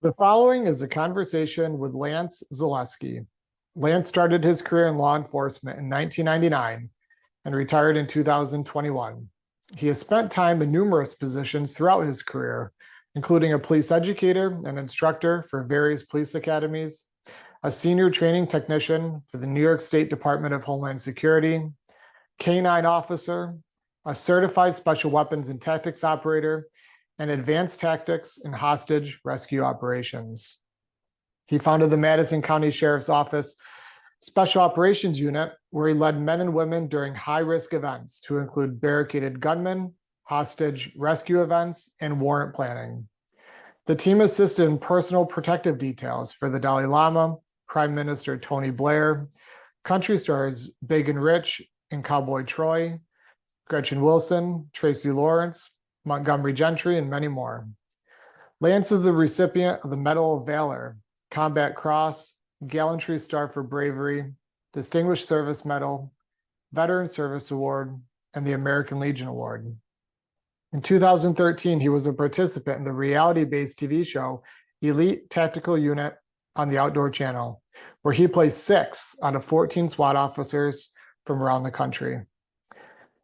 The following is a conversation with Lance Zaleski. Lance started his career in law enforcement in 1999 and retired in 2021. He has spent time in numerous positions throughout his career, including a police educator and instructor for various police academies, a senior training technician for the New York State Department of Homeland Security, K-9 officer, a certified special weapons and tactics operator, and advanced tactics and hostage rescue operations. He founded the Madison County Sheriff's Office Special Operations Unit, where he led men and women during high-risk events to include barricaded gunmen, hostage rescue events, and warrant planning. The team assisted in personal protective details for the Dahlia Lama, Prime Minister Tony Blair, country stars Big and Rich and Cowboy Troy, Gretchen Wilson, Tracy Lawrence, Montgomery Gentry, and many more. Lance is the recipient of the Medal of Valor, Combat Cross, Gallantry Star for Bravery, Distinguished Service Medal, Veteran Service Award, and the American Legion Award. In 2013, he was a participant in the reality-based TV show Elite Tactical Unit on the Outdoor Channel, where he plays 6 out of 14 SWAT officers from around the country.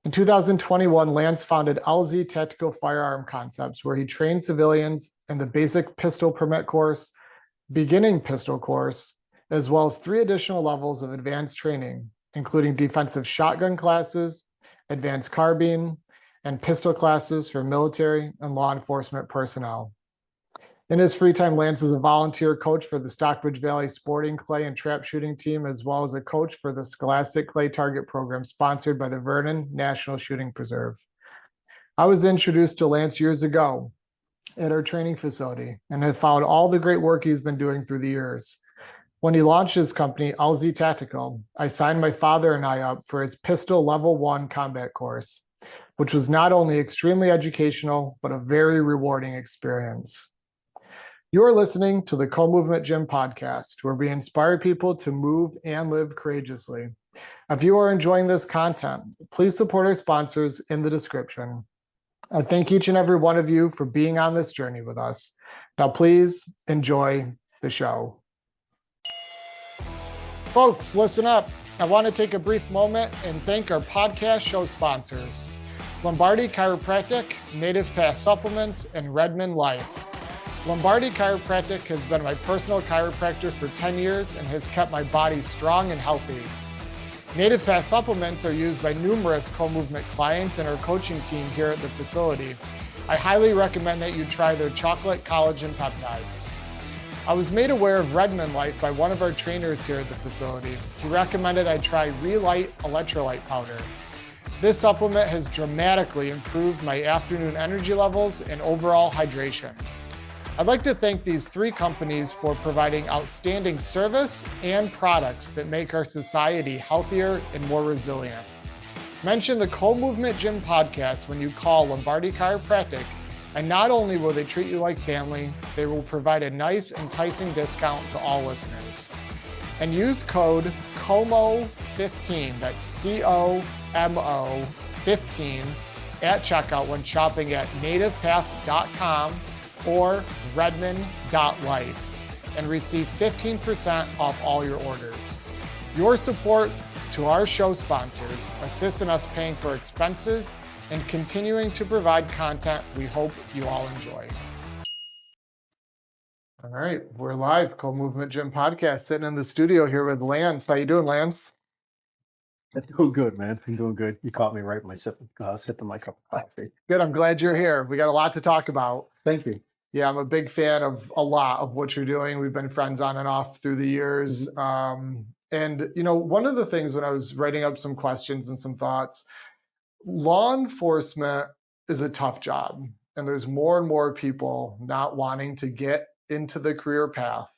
In 2021, Lance founded LZ Tactical Firearm Concepts, where he trained civilians in the basic pistol permit course, beginning pistol course, as well as 3 additional levels of advanced training, including defensive shotgun classes, advanced carbine, and pistol classes for military and law enforcement personnel. In his free time, Lance is a volunteer coach for the Stockbridge Valley Sporting Clay and Trap Shooting Team, as well as a coach for the Scholastic Clay Target Program sponsored by the Vernon National Shooting Preserve. I was introduced to Lance years ago at our training facility and have followed all the great work he's been doing through the years. When he launched his company, LZ Tactical, I signed my father and I up for his Pistol Level 1 combat course, which was not only extremely educational, but a very rewarding experience. You are listening to the Co-Movement Gym podcast, where we inspire people to move and live courageously. If you are enjoying this content, please support our sponsors in the description. I thank each and every one of you for being on this journey with us. Now, please enjoy the show. Folks, listen up. I want to take a brief moment and thank our podcast show sponsors, Lombardi Chiropractic, Native Path Supplements, and Redmond Life. Lombardi Chiropractic has been my personal chiropractor for 10 years and has kept my body strong and healthy. Native Path Supplements are used by numerous co-movement clients and our coaching team here at the facility. I highly recommend that you try their chocolate collagen peptides. I was made aware of Redmond Life by one of our trainers here at the facility. He recommended I try Relight Electrolyte Powder. This supplement has dramatically improved my afternoon energy levels and overall hydration. I'd like to thank these 3 companies for providing outstanding service and products that make our society healthier and more resilient. Mention the Co-Movement Gym podcast when you call Lombardi Chiropractic, and not only will they treat you like family, they will provide a nice, enticing discount to all listeners. And use code COMO15, that's C-O-M-O 15, at checkout when shopping at nativepath.com or redmond.life and receive 15% off all your orders. Your support to our show sponsors assists in us paying for expenses and continuing to provide content we hope you all enjoy. All right, we're live, Co-Movement Gym podcast, sitting in the studio here with Lance. How you doing, Lance? I'm doing good, man. I'm doing good. You caught me right when I sipping my cup of coffee. Good, I'm glad you're here. We got a lot to talk about. Thank you. Yeah, I'm a big fan of a lot of what you're doing. We've been friends on and off through the years. And, you know, one of the things when I was writing up some questions and some thoughts, law enforcement is a tough job. And there's more and more people not wanting to get into the career path.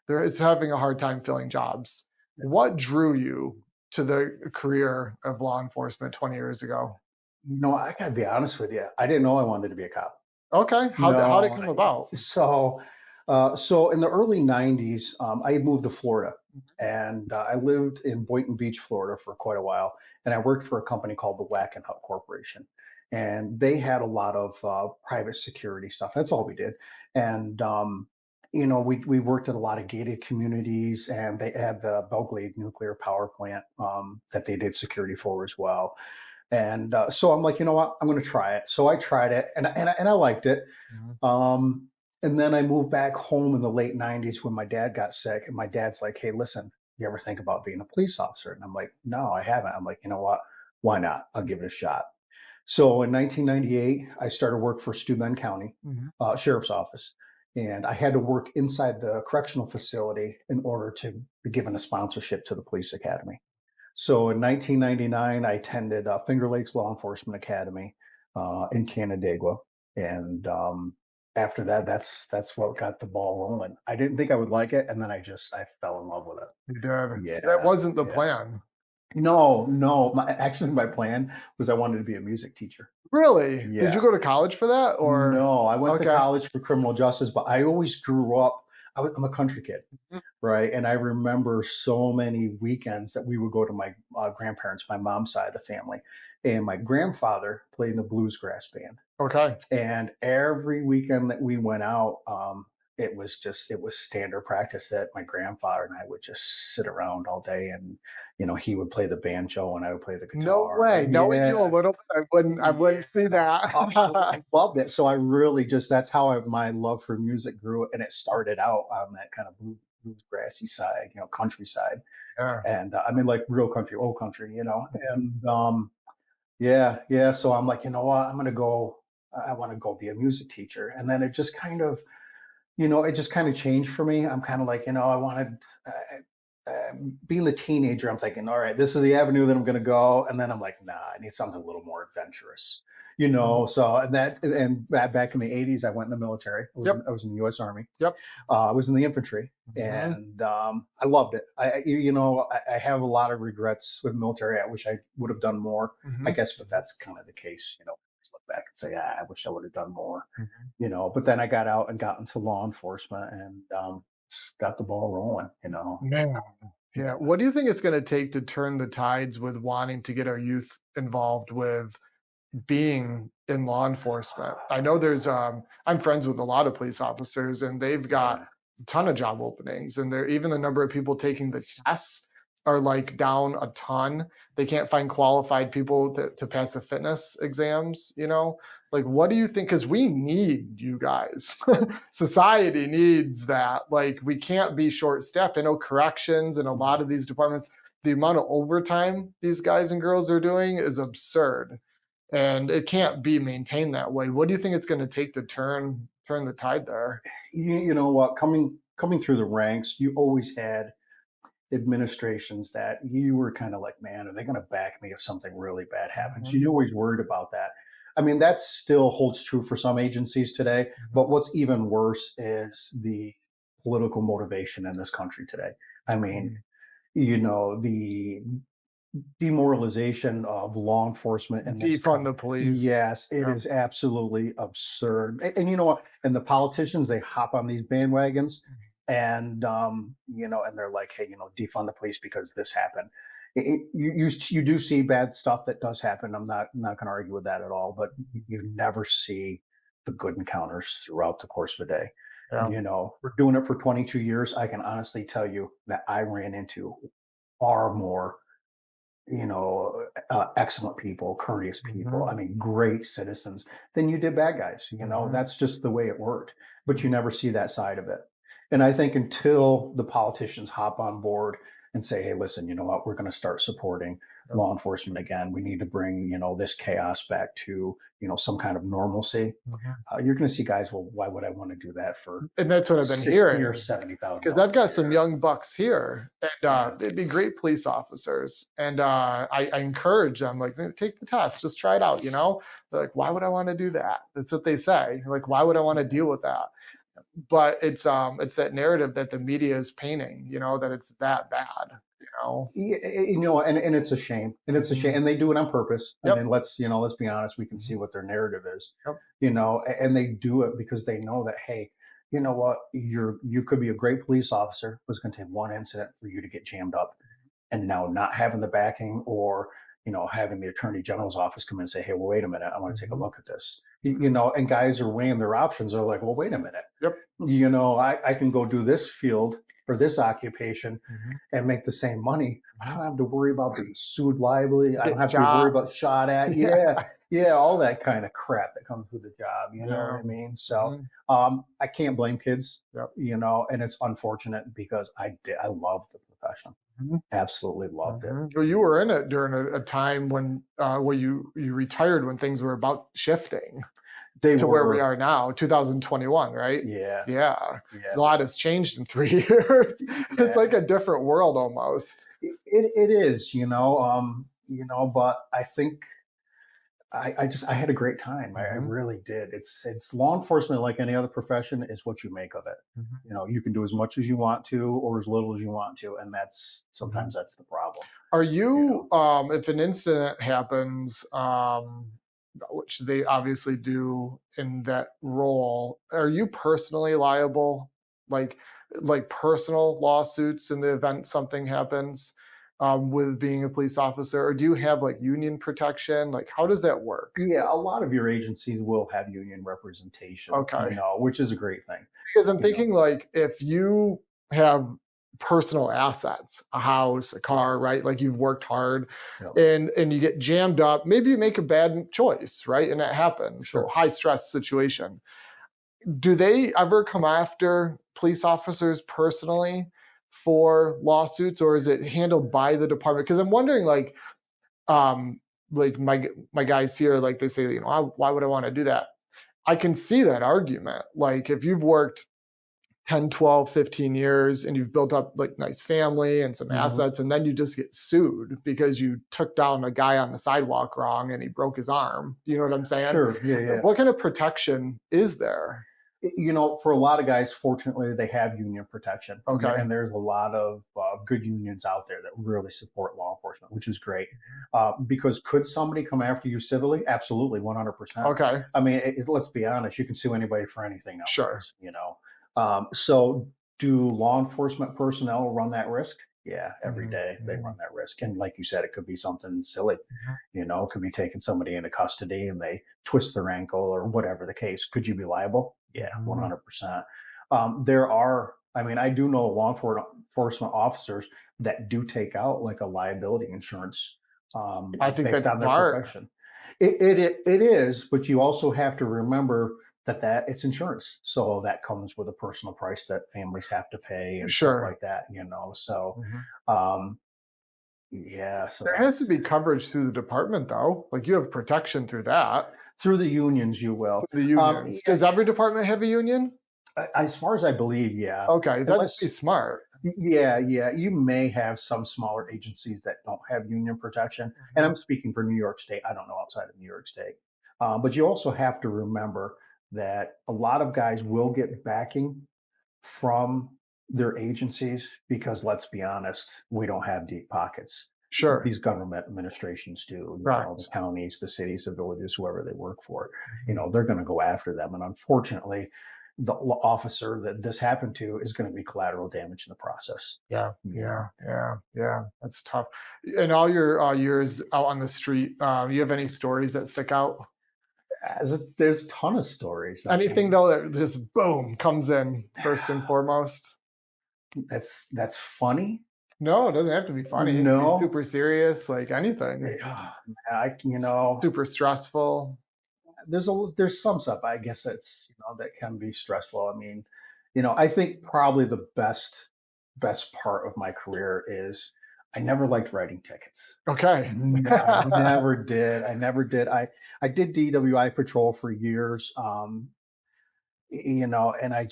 It's having a hard time filling jobs. What drew you to the career of law enforcement 20 years ago? No, I got to be honest with you. I didn't know I wanted to be a cop. Okay. How'd it come about? So in the early 90s, I moved to Florida, and I lived in Boynton Beach, Florida for quite a while. And I worked for a company called the Wackenhut Corporation. And they had a lot of private security stuff. That's all we did. And we worked at a lot of gated communities, and they had the Belgrade nuclear power plant that they did security for as well. And so I'm like, you know what, I'm going to try it. So I tried it, and I liked it. Mhm. Um, and then I moved back home in the late '90s when my dad got sick, and my dad's like, "Hey, listen, you ever think about being a police officer?" And I'm like, "No, I haven't." I'm like, you know what? Why not? I'll give it a shot. So in 1998, I started work for Steuben County Mhm. Sheriff's Office, and I had to work inside the correctional facility in order to be given a sponsorship to the police academy. So in 1999, I attended Finger Lakes Law Enforcement Academy in Canandaigua, and after that, that's what got the ball rolling. I didn't think I would like it, and then I fell in love with it. You did. So that Yeah, wasn't the yeah. plan. No, no. Actually, my plan was I wanted to be a music teacher. Really? Did you Yeah. go to college for that or No, I went to okay. college for criminal justice, but I always grew up. I'm a country kid, Mhm. right? And I remember so many weekends that we would go to my grandparents, my mom's side of the family, and my grandfather played in a bluegrass band. Okay. And every weekend that we went out, it was standard practice that my grandfather and I would just sit around all day, and he would play the banjo and I would play the No guitar. way. Knowing you a Yeah, little bit, I wouldn't see that. oh, I loved it. So I really just that's how my love for music grew, and it started out on that kind of bluegrassy side, countryside, Yeah. and I mean like real country, old country, and yeah, yeah. So I'm like, you know what, I'm gonna go. I want to go be a music teacher, and then it just kind of changed for me. I'm kind of like, I wanted, being the teenager, I'm thinking, all right, this is the avenue that I'm going to go. And then I'm like, nah, I need something a little more adventurous, Mhm. So, back in the '80s, I went in the military. Yep. I was in the U.S. Army. Yep. I was in the infantry, Mhm. and I loved it. I have a lot of regrets with military. I wish I would have done more, I Mhm. guess, but that's kind of the case. Just look back and say, I wish I would have done more. Mhm. But then I got out and got into law enforcement, and got the ball rolling. Man. Yeah. Yeah. What do you think it's gonna take to turn the tides with wanting to get our youth involved with being in law enforcement? I know I'm friends with a lot of police officers and they've got Yeah. a ton of job openings and they're even the number of people taking the tests are like down a ton. They can't find qualified people to pass the fitness exams. Like what do you think? Because we need you guys. Society needs that. Like we can't be short staffed. I know corrections and a lot of these departments, the amount of overtime these guys and girls are doing is absurd and it can't be maintained that way. What do you think it's going to take to turn the tide there? You know what? Coming through the ranks, you always had administrations that you were kind of like, man, are they going to back me if something really bad happens? Mhm, You always worried about that. I mean, that still holds true for some agencies today. mhm, But what's even worse is the political motivation in this country today. I mean, mhm. the demoralization of law enforcement in this Defund country. the police. Yes, it Yeah. is absolutely absurd. And you know what? And the politicians, they hop on these bandwagons, and and they're like, hey, defund the police because this happened. You do see bad stuff that does happen. I'm not going to argue with that at all. But you never see the good encounters throughout the course of a day. And Yeah. we're doing it for 22 years. I can honestly tell you that I ran into far more excellent people, courteous people. Mhm, I mean, great citizens than you did bad guys. mhm, That's just the way it worked. But you mhm. never see that side of it. And I think until the politicians hop on board and say, hey, listen, you know what, we're going to start supporting Yep, law enforcement again. We need to bring, this chaos back to, some kind of normalcy. mhm. You're going to see guys, well, why would I want to do that for And that's what I've been 60 or hearing. $70,000 Because I've got a some year? young bucks here, and Yeah. they'd be great police officers. And I encourage them, like, "Man, take the test, just try it out. They're like, why would I want to do that? That's what they say. Like, why would I want to Yeah. deal with that? But it's that narrative that the media is painting, that it's that bad. And it's a shame, and it's a shame, Mhm. and they do it on purpose. I Yep. mean, let's be honest. We can see Mhm. what their narrative is, Yep. and they do it because they know that, hey, you know what, you could be a great police officer, but it's going to take one incident for you to get jammed up, and now not having the backing or having the attorney general's office come in and say, hey, well, wait a minute, I want to take a Mhm. look at this. you know, and guys are weighing their options. They're like, well, wait a minute. Yep. You know, I can go do this field or this occupation and make the same money. I don't have to worry about being sued liably. I don't have to worry about shot at. Yeah, all that kind of crap that comes with the job. You know what I mean? So I can't blame kids. You know, and it's unfortunate because I loved the profession. Absolutely loved it. Well, you were in it during a time when you retired when things were about shifting to where we are now, 2021, right? Yeah. A lot has changed in 3 years. It's like a different world almost. It is, you know, but I think I had a great time. I really did. It's law enforcement, like any other profession, is what you make of it. You know, you can do as much as you want to or as little as you want to, and that's sometimes that's the problem. Are you, if an incident happens, which they obviously do in that role, are you personally liable, like personal lawsuits in the event something happens with being a police officer, or do you have like union protection? Like, how does that work? Yeah, a lot of your agencies will have union representation. You know, which is a great thing. Because I'm thinking, like, if you have personal assets, a house, a car, right? Like you've worked hard and you get jammed up, maybe you make a bad choice, right? And that happens. So high stress situation. Do they ever come after police officers personally for lawsuits, or is it handled by the department? Because I'm wondering, like my guys here, like they say, you know, why would I want to do that? I can see that argument. Like if you've worked 10, 12, 15 years and you've built up like nice family and some assets, and then you just get sued because you took down a guy on the sidewalk wrong and he broke his arm. You know what I'm saying? Sure. What kind of protection is there? You know, for a lot of guys, fortunately, they have union protection. And there's a lot of good unions out there that really support law enforcement, which is great. Because could somebody come after you civilly? Absolutely, 100%. I mean, let's be honest, you can sue anybody for anything nowadays. Sure. You know, so do law enforcement personnel run that risk? Yeah, every day they run that risk. And like you said, it could be something silly. You know, it could be taking somebody into custody and they twist their ankle or whatever the case. Could you be liable? Yeah, 100%. There are, I mean, I do know law enforcement officers that do take out like a liability insurance I think based that's on their smart. profession. It is, but you also have to remember that it's insurance. So that comes with a personal price that families have to pay and stuff like that, you know. So yeah. So there has to be coverage through the department though. Like you have protection through that. Through the unions, you will. The unions. Does every department have a union? As far as I believe, yeah. Okay, that'd be smart. Yeah. You may have some smaller agencies that don't have union protection. And I'm speaking for New York State. I don't know outside of New York State. But you also have to remember that a lot of guys will get backing from their agencies because let's be honest, we don't have deep pockets. Sure. These government administrations do, you know, the counties, the cities, the villages, whoever they work for, you know, they're going to go after them. And unfortunately, the officer that this happened to is going to be collateral damage in the process. Yeah. That's tough. In all your years out on the street, you have any stories that stick out? There's a ton of stories. Anything though that just boom comes in first and foremost? That's funny. No, it doesn't have to be funny. It can be super serious, like anything. You know, super stressful. There's some stuff, I guess, that's, you know, that can be stressful. I mean, you know, I think probably the best part of my career is I never liked writing tickets. Okay. I never did. I did DWI patrol for years. You know, and I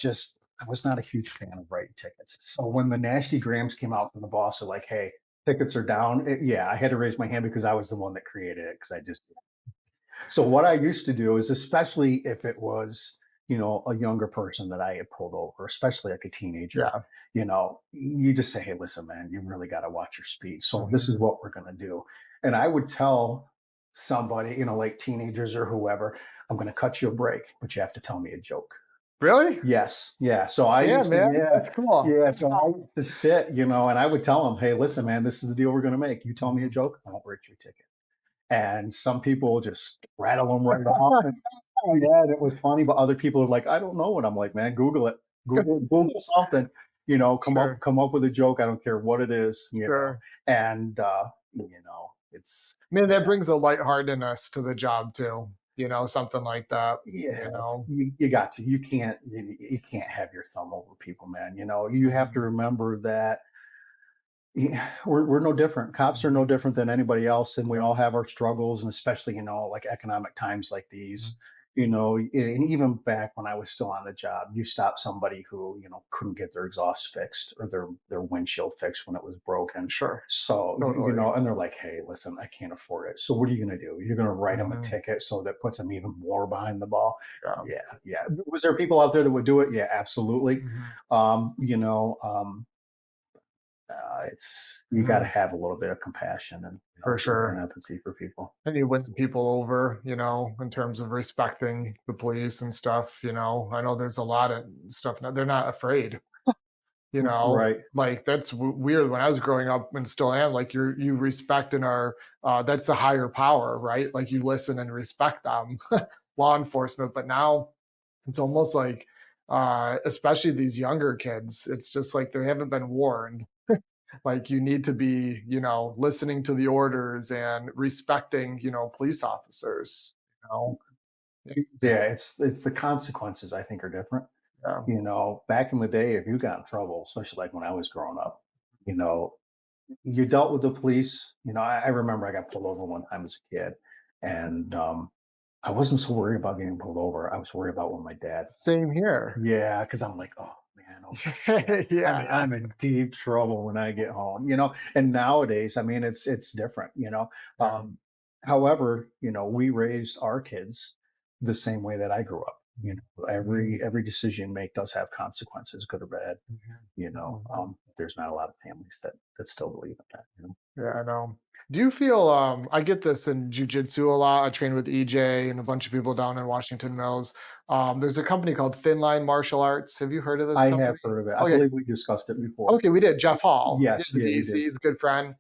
was not a huge fan of writing tickets. So when the nasty grams came out from the boss, are like, hey, tickets are down. I had to raise my hand because I was the one that created it. So what I used to do is, especially if it was, you know, a younger person that I had pulled over, especially like a teenager, you know, you just say, hey, listen, man, you really got to watch your speed. So this is what we're going to do. And I would tell somebody, you know, like teenagers or whoever, I'm going to cut you a break, but you have to tell me a joke. Really? Yes. Yeah. So I used to, that's cool. Yeah. So I used to sit, you know, and I would tell them, hey, listen, man, this is the deal we're going to make. You tell me a joke, I won't write you a ticket. And some people just rattle them right off. Yeah, and it was funny, but other people are like, I don't know what. I'm like, man, Google it. Google something. Sure, Come up with a joke. I don't care what it is. sure. And it's Man, that brings a lightheartedness to the job too. Something like that. yeah. You know. You got to. You can't have your thumb over people, man. You have to Mhm, remember that. Yeah, we're no different. Cops are no mhm, different than anybody else, and we yeah, all have our struggles, and especially like economic times like mhm, these. And even back when I was still on the job, you stop somebody who couldn't get their exhaust fixed or their windshield fixed when it was broken. sure, So totally. and they're like, "Hey, listen, I can't afford it." So what are you going to do? You're going to write them a Mhm, ticket, so that puts them even more behind the ball. yeah, Yeah, yeah. Was there people out there that would do it? Yeah, absolutely. mhm, Um, you know, um, it's you got to mhm, have a little bit of compassion and for and sure. empathy for people. And you win people over, in terms of respecting the police and stuff. I know there's a lot of stuff. They're not afraid. Right. Like that's weird. When I was growing up and still am, like you respect and are that's the higher power, right? Like you listen and respect them, law enforcement. But now it's almost like, especially these younger kids, it's just like they haven't been warned. Like you need to be, listening to the orders and respecting, police officers. You know, Yeah, it's the consequences I think are different. yeah, Back in the day, if you got in trouble, especially like when I was growing up, you know, you dealt with the police. I remember I got pulled over one time as a kid, and I wasn't so worried about getting pulled over. I was worried about when my dad. same here. Yeah, because I'm like, oh man, oh shit. Yeah, I'm in deep trouble when I get home. And nowadays, I mean, it's different. yeah. Um, However, we raised our kids the same way that I grew up. Mhm, Every decision you make does have consequences, good or bad. mhm, mhm. There's not a lot of families that still believe in that. Yeah, I know. Do you feel I get this in jujitsu a lot. I train with EJ and a bunch of people down in Washington Mills. There's a company called Thin Line Martial Arts. Have you heard of this I have company? heard of it. I Okay. believe we discussed it before. Okay, we did. Jeff Hall. Yeah, Yes, the yeah, we DEC did. is a good friend.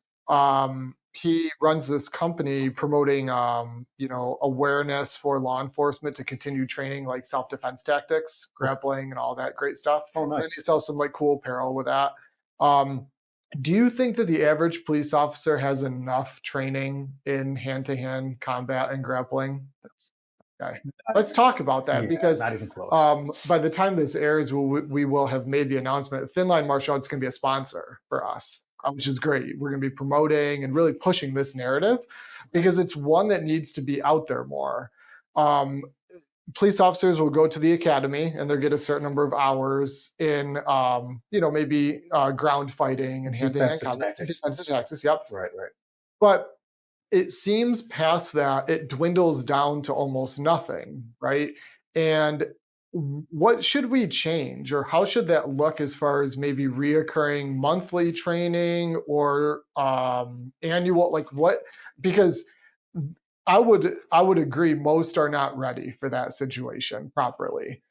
He runs this company promoting awareness for law enforcement to continue training like self-defense tactics, grappling and all that great stuff. Oh, And then he nice. sells some like cool apparel with that. Um, do you think that the average police officer has enough training in hand-to-hand combat and grappling? That's okay. Let's talk about that Yeah, because not even close. by the time this airs, we will have made the announcement. Thin Line Martial Arts is going to be a sponsor for us, which is great. We're going to be promoting and really pushing this narrative because it's one that needs to be out there more. Um, Police officers will go to the academy and they'll get a certain number of hours in, maybe ground fighting and hand-to-hand Defensive combat, tactics. defensive tactics. Yep. Right, right. But it seems past that, it dwindles down to almost nothing, right? And what should we change or how should that look as far as maybe reoccurring monthly training or annual like what because I would agree most are not ready for that situation properly.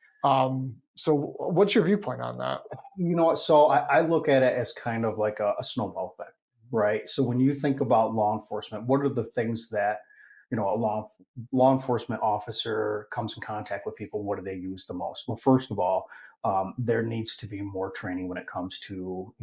So what's your viewpoint on that? You know what? So I look at it as kind of like a snowball effect, right? So when you think about law enforcement, what are the things that a law enforcement officer comes in contact with people? What do they use the most? Well, first of all, there needs to be more training when it comes to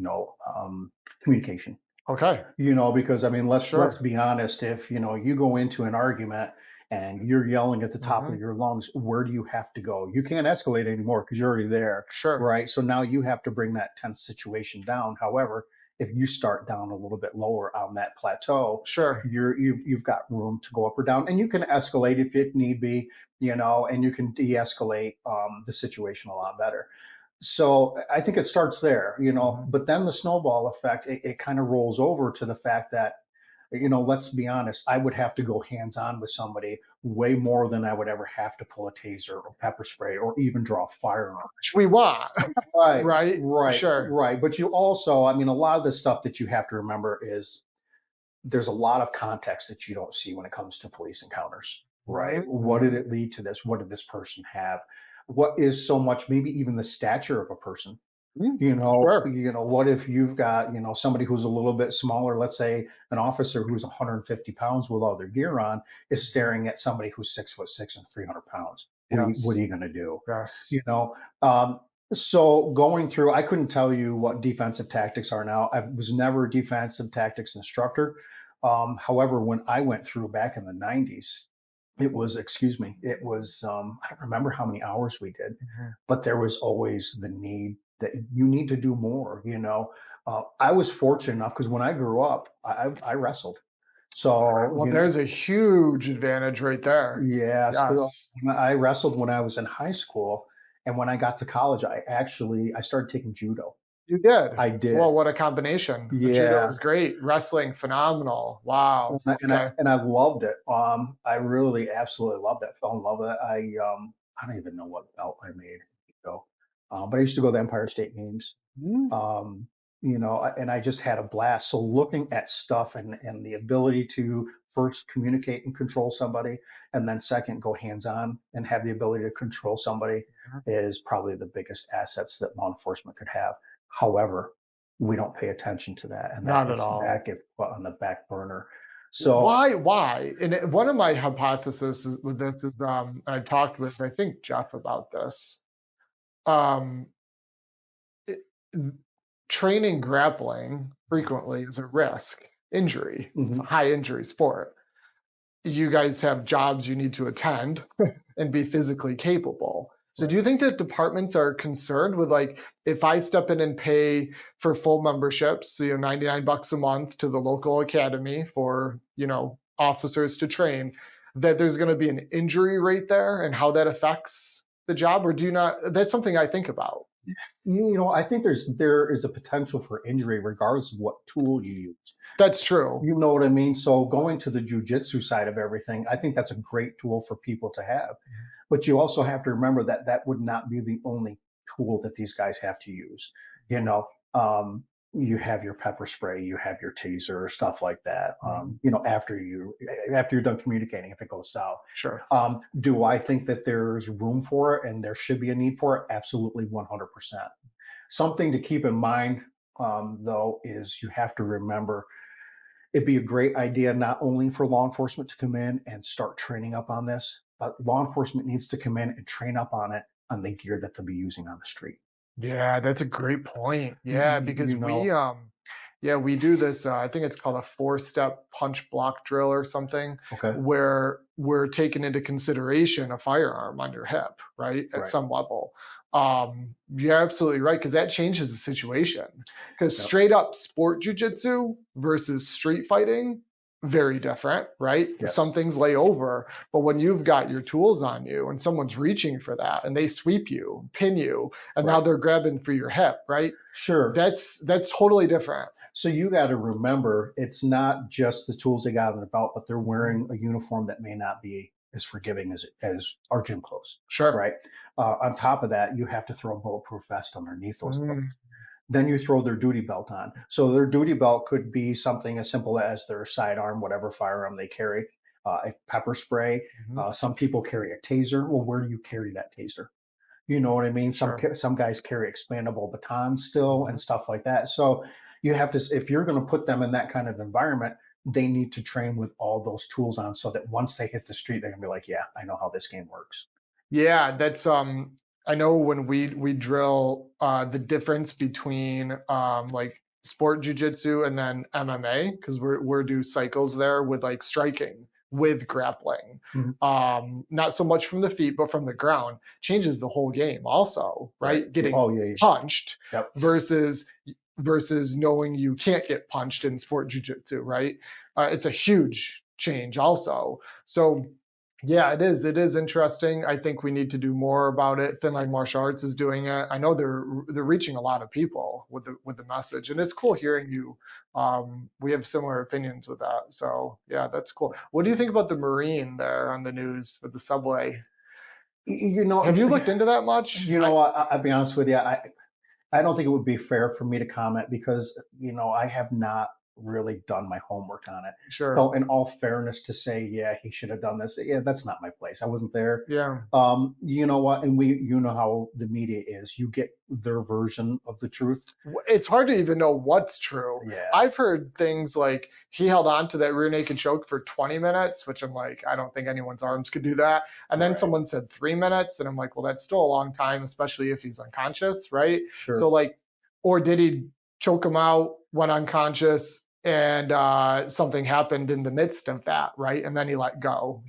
communication. Okay. Because I mean, let's Sure. be honest. If you go into an argument and you're yelling at the top of Hmm. your lungs, where do you have to go? You can't escalate anymore because you're already there, Sure. right? So now you have to bring that tense situation down. However, if you start down a little bit lower on that plateau, Sure. you've got room to go up or down, and you can escalate if it need be, and you can de-escalate the situation a lot better. So I think it starts there, Hmm. but then the snowball effect, it kind of rolls over to the fact that, let's be honest, I would have to go hands on with somebody way more than I would ever have to pull a taser or pepper spray or even draw a firearm. Which we want. Right, Right? right, Sure. right. But you also, I mean, a lot of the stuff that you have to remember is there's a lot of context that you don't see when it comes to police encounters, right? Mhm, What did mhm. it lead to this? What did this person have? What is so much, maybe even the stature of a person? Mm, sure. What if you've got, somebody who's a little bit smaller, let's say an officer who's 150 pounds with all their gear on is Mhm. staring at somebody who's 6'6" and 300 pounds. what Yes. are you going to do? Yes. You know, so going through, I couldn't tell you what defensive tactics are now. I was never a defensive tactics instructor. However, when I went through back in the 90s, it was, I don't remember how many hours we did, Mhm. but there was always the need that you need to do more, I was fortunate enough because when I grew up, I wrestled. So, Well, there's a huge advantage right there. yes, Yes. I wrestled when I was in high school, and when I got to college, I started taking judo. You did. I did. Well, what a combination. The judo Yeah. is great. Wrestling, phenomenal. Wow. Okay. And I loved it. I really absolutely loved it. Fell in love with it. I don't even know what belt I made. So, but I used to go to the Empire State Games. Mm. And I just had a blast. So looking at stuff and the ability to first communicate and control somebody, and then second go hands on and have the ability to control somebody is probably the biggest assets that law enforcement could have. However, we don't pay attention to that, and Not at all. that gets put on the back burner. So Why? And one of my hypotheses with this is, I talked with, I think, Jeff about this. Um, it- Training grappling frequently is a risk injury. It's a mhm. high injury sport. You guys have jobs you need to attend and be physically capable. So do Right. you think that departments are concerned with, like, if I step in and pay for full memberships, so, 99 bucks a month to the local academy for, officers to train, that there's going to be an injury rate there and how that affects the job? Or do you not? That's something I think about. I think there is a potential for injury regardless of what tool you use. That's true. You know what I mean? So going to the jujitsu side of everything, I think that's a great tool for people to have. But you also have to remember that that would not be the only tool that these guys have to use. You know, you have your pepper spray, you have your taser, stuff like that. Mhm. After you're done communicating, if it goes south. Sure. Do I think that there's room for it and there should be a need for it? Absolutely, 100%. Something to keep in mind, though, is you have to remember it'd be a great idea not only for law enforcement to come in and start training up on this, but law enforcement needs to come in and train up on it on the gear that they'll be using on the street. Yeah, that's a great point. Yeah, You, because you know, we do this, I think it's called a four-step punch block drill or something, okay, where we're taking into consideration a firearm on your hip, right? At right, some level. You're absolutely right, because that changes the situation. Because yep, straight up sport jujitsu versus street fighting, very different, right? yes, Some things lay over, but when you've got your tools on you and someone's reaching for that and they sweep you, pin you, and now right, they're grabbing for your hip, right? sure. That's totally different. So you got to remember, it's not just the tools they got on their belt, but they're Mhm. wearing a uniform that may not be as forgiving as our gym clothes, Sure. right? On top of that, you have to throw a bulletproof vest underneath those clothes. Mm, Then you throw their duty belt on. So their duty belt could be something as simple as their sidearm, whatever firearm they carry, a pepper spray. mhm. Some people carry a taser. Well, where do you carry that taser? You know what I mean? Sure. Some guys carry expandable batons still Mhm. and stuff like that. So you have to, if you're going to put them in that kind of environment, they need to train with all those tools on so that once they hit the street, they're going to be like, yeah, I know how this game works. Yeah, that's I know when we drill the difference between like sport jujitsu and then MMA, because we're do cycles there with like striking with grappling. Mhm. Not so much from the feet, but from the ground changes the whole game also, Right. right? Getting Oh, yeah, yeah. punched Yep. versus knowing you can't get punched in sport jujitsu, right? It's a huge change also. So yeah, it is. It is interesting. I think we need to do more about it. Thin Line Martial Arts is doing it. I know they're reaching a lot of people with the message, and it's cool hearing you. We have similar opinions with that. So yeah, that's cool. What do you think about the Marine there on the news with the subway? You know, Have you looked into that much? I'll be honest with you. I don't think it would be fair for me to comment because I have not really done my homework on it. Sure. So, in all fairness, to say, yeah, he should have done this, yeah, that's not my place. I wasn't there. Yeah. You know what? And you know how the media is. You get their version of the truth. It's hard to even know what's true. Yeah. I've heard things like he held on to that rear naked choke for 20 minutes, which I'm like, I don't think anyone's arms could do that. And then Right. someone said 3 minutes, and I'm like, well, that's still a long time, especially if he's unconscious, right? Sure. So, like, or did he choke him out, went unconscious, and something happened in the midst of that, right? And then he let go,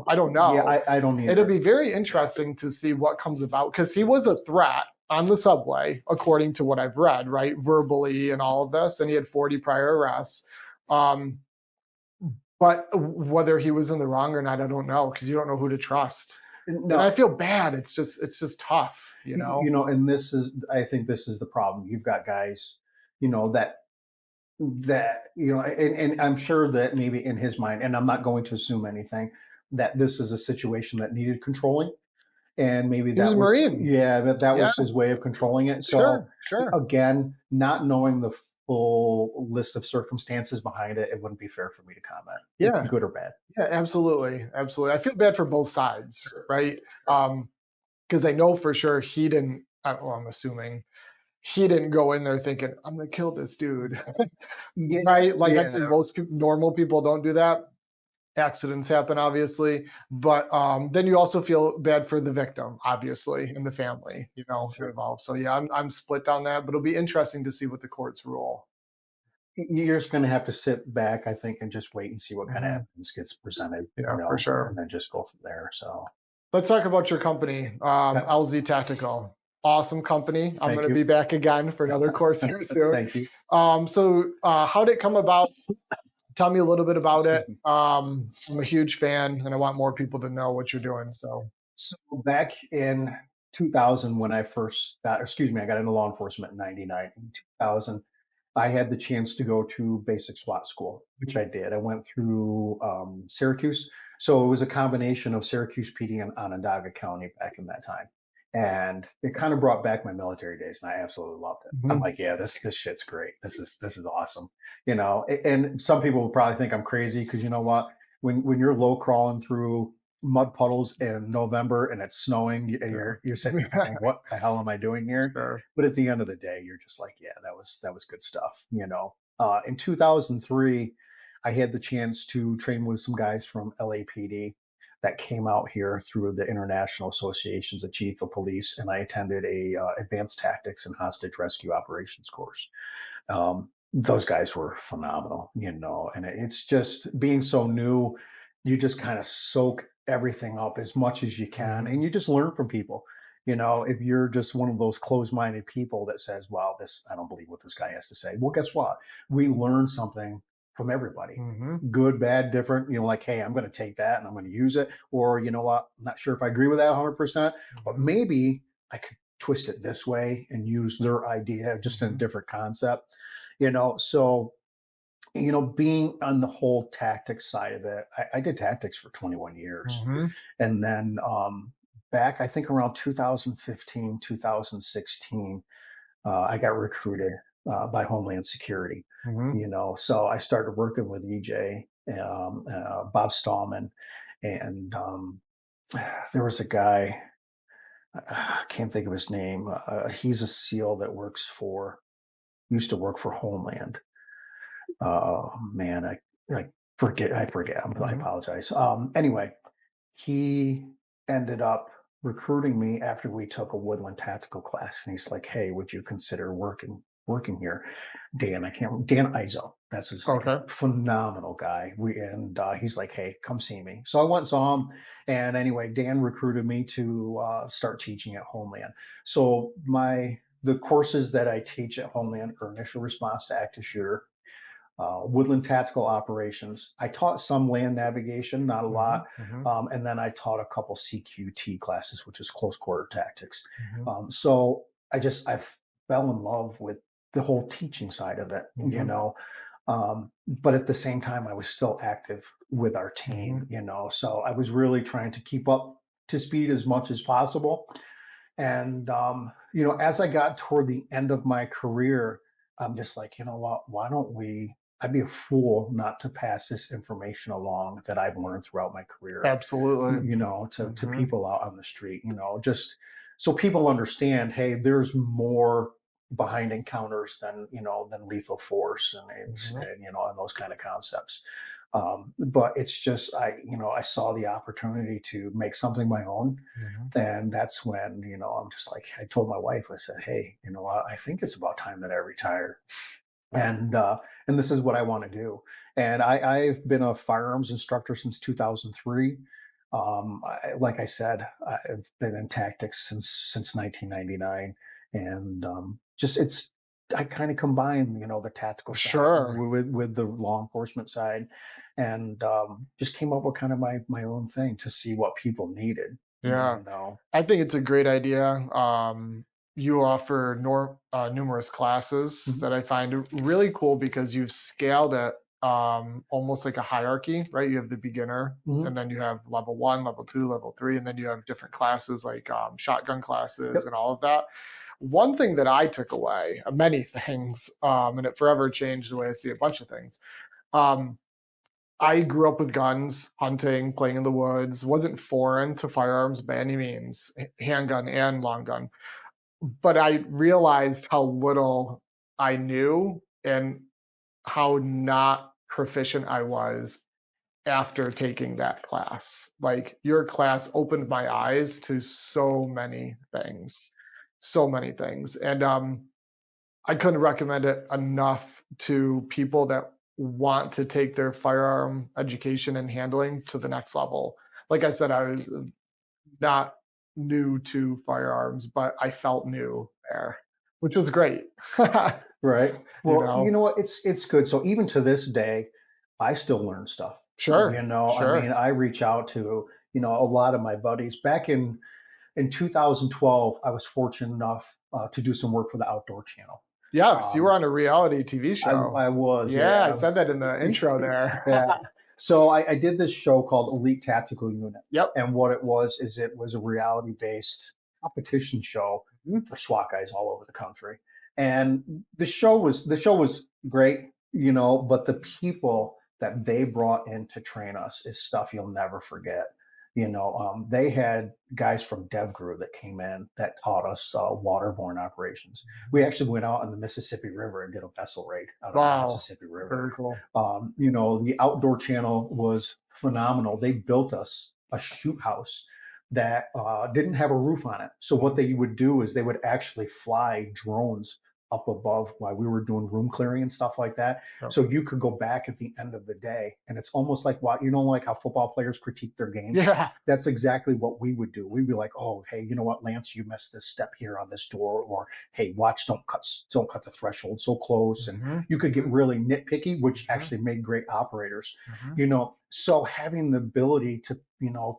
I don't know. Yeah, I don't either. It'll be very interesting to see what comes about, because he was a threat on the subway, according to what I've read, right? Verbally and all of this. And he had 40 prior arrests. But whether he was in the wrong or not, I don't know, because you don't know who to trust. No, And I feel bad. It's just tough, and I think this is the problem. You've got guys, and I'm sure that maybe in his mind, and I'm not going to assume anything, that this is a situation that needed controlling. And maybe He was that a was, Marine. yeah, but that Yeah. was his way of controlling it. So Sure. again, not knowing the full list of circumstances behind it, it wouldn't be fair for me to comment. Yeah. Good or bad. Yeah, absolutely. Absolutely. I feel bad for both sides, right? Because I know for sure he didn't, well, I'm assuming he didn't go in there thinking, I'm going to kill this dude. Right? Like, I'd say most people, normal people don't do that. Accidents happen, obviously. But then you also feel bad for the victim, obviously, and the family, Sure. involved. So yeah, I'm split on that, but it'll be interesting to see what the courts rule. You're just going to have to sit back, I think, and just wait and see what kind of Mhm. evidence gets presented, Yeah, for sure. and then just go from there. So Let's talk about your company, LZ Tactical. Awesome company. I'm Thank going to you. be back again for another course here soon. Thank you. So how did it come about? Tell me a little bit about it. Excuse me. I'm a huge fan, and I want more people to know what you're doing. So So back in 2000, when I first got, I got into law enforcement in 99. In 2000, I had the chance to go to basic SWAT school, which I did. I went through Syracuse. So it was a combination of Syracuse PD and Onondaga County back in that time. And it kind of brought back my military days, and I absolutely loved it. I'm like, yeah, this shit's great. This is awesome. And some people will probably think I'm crazy because you know what? When you're low crawling through mud puddles in November and it's snowing, you're sitting there thinking, what the hell am I doing here? Sure. But at the end of the day, you're just like, yeah, that was good stuff. In 2003, I had the chance to train with some guys from LAPD that came out here through the International Associations of Chief of Police, and I attended a advanced tactics and hostage rescue operations course. Those guys were phenomenal, and it's just being so new, you just kind of soak everything up as much as you can, and you just learn from people. If you're just one of those closed-minded people that says, "Wow, I don't believe what this guy has to say," well, guess what? We learn something from everybody, good, bad, different. Like, hey, I'm going to take that and I'm going to use it, or you know what? I'm not sure if I agree with that 100%, but maybe I could twist it this way and use their idea just in a different concept. So being on the whole tactics side of it, I did tactics for 21 years. And then back, I think around 2015, 2016, I got recruited by Homeland Security. So I started working with EJ, Bob Stallman, and there was a guy, I can't think of his name. He's a SEAL that used to work for Homeland. Oh man, I forget. I apologize. Anyway, he ended up recruiting me after we took a woodland tactical class, and he's like, "Hey, would you consider working here?" Dan Izo, that's his name. Okay. Phenomenal guy. He's like, "Hey, come see me." So I went and saw him, and anyway, Dan recruited me to start teaching at Homeland. So the courses that I teach at Homeland are initial response to active shooter, woodland tactical operations. I taught some land navigation, not a lot. And then I taught a couple CQT classes, which is close quarter tactics. So I fell in love with the whole teaching side of it, but at the same time, I was still active with our team, so I was really trying to keep up to speed as much as possible. And, as I got toward the end of my career, I'm just like, you know what, why don't we I'd be a fool not to pass this information along that I've learned throughout my career, Absolutely. to Hmm. people out on the street, just so people understand, hey, there's more behind encounters than lethal force Hmm. and those kind of concepts. But it's just I saw the opportunity to make something my own, Hmm. and that's when I'm just like, I told my wife, I said, hey, I think it's about time that I retire, and this is what I want to do. And I've been a firearms instructor since 2003. Like I said, I've been in tactics since 1999, and just it's I kind of combine the tactical side Sure. with the law enforcement side, and just came up with kind of my own thing to see what people needed. Yeah. You know, I think it's a great idea. You offer numerous classes Mhm, that I find really cool because you've scaled it almost like a hierarchy, right? You have the beginner, mhm, and then you have level one, level two, level three, and then you have different classes like shotgun classes yep, and all of that. One thing that I took away, many things, and it forever changed the way I see a bunch of things. Um, I grew up with guns, hunting, playing in the woods, wasn't foreign to firearms by any means, handgun and long gun. But I realized how little I knew and how not proficient I was after taking that class. Like your class opened my eyes to so many things, so many things. And I couldn't recommend it enough to people that want to take their firearm education and handling to the next level. Like I said, I was not new to firearms, but I felt new there, which was great. right. you Well, you know, know what? It's good. So even to this day, I still learn stuff. sure, I mean, sure. I reach out to a lot of my buddies. Back in 2012, I was fortunate enough to do some work for the Outdoor Channel. Yes, you were Um, on a reality TV show. I was, yeah, Yeah, I I said was, that in the intro there. yeah. So I did this show called Elite Tactical Unit, Yep. and what it was is it was a reality based competition show Mhm. for SWAT guys all over the country. And the show was great, but the people that they brought in to train us is stuff you'll never forget. They had guys from DevGru that came in that taught us waterborne operations. We actually went out on the Mississippi River and did a vessel raid out on the Wow. Mississippi River. Very cool. The Outdoor Channel was phenomenal. They built us a shoot house that didn't have a roof on it. So what they would do is they would actually fly drones up above while we were doing room clearing and stuff like that. Yep. So you could go back at the end of the day, and it's almost like what like how football players critique their game. Yeah. That's exactly what we would do. We'd be like, "Oh, hey, you know what, Lance, you missed this step here on this door," or "Hey, watch, don't cut the threshold so close." And Mhm, you could get mhm, really nitpicky, which mhm, actually made great operators. mhm, So having the ability to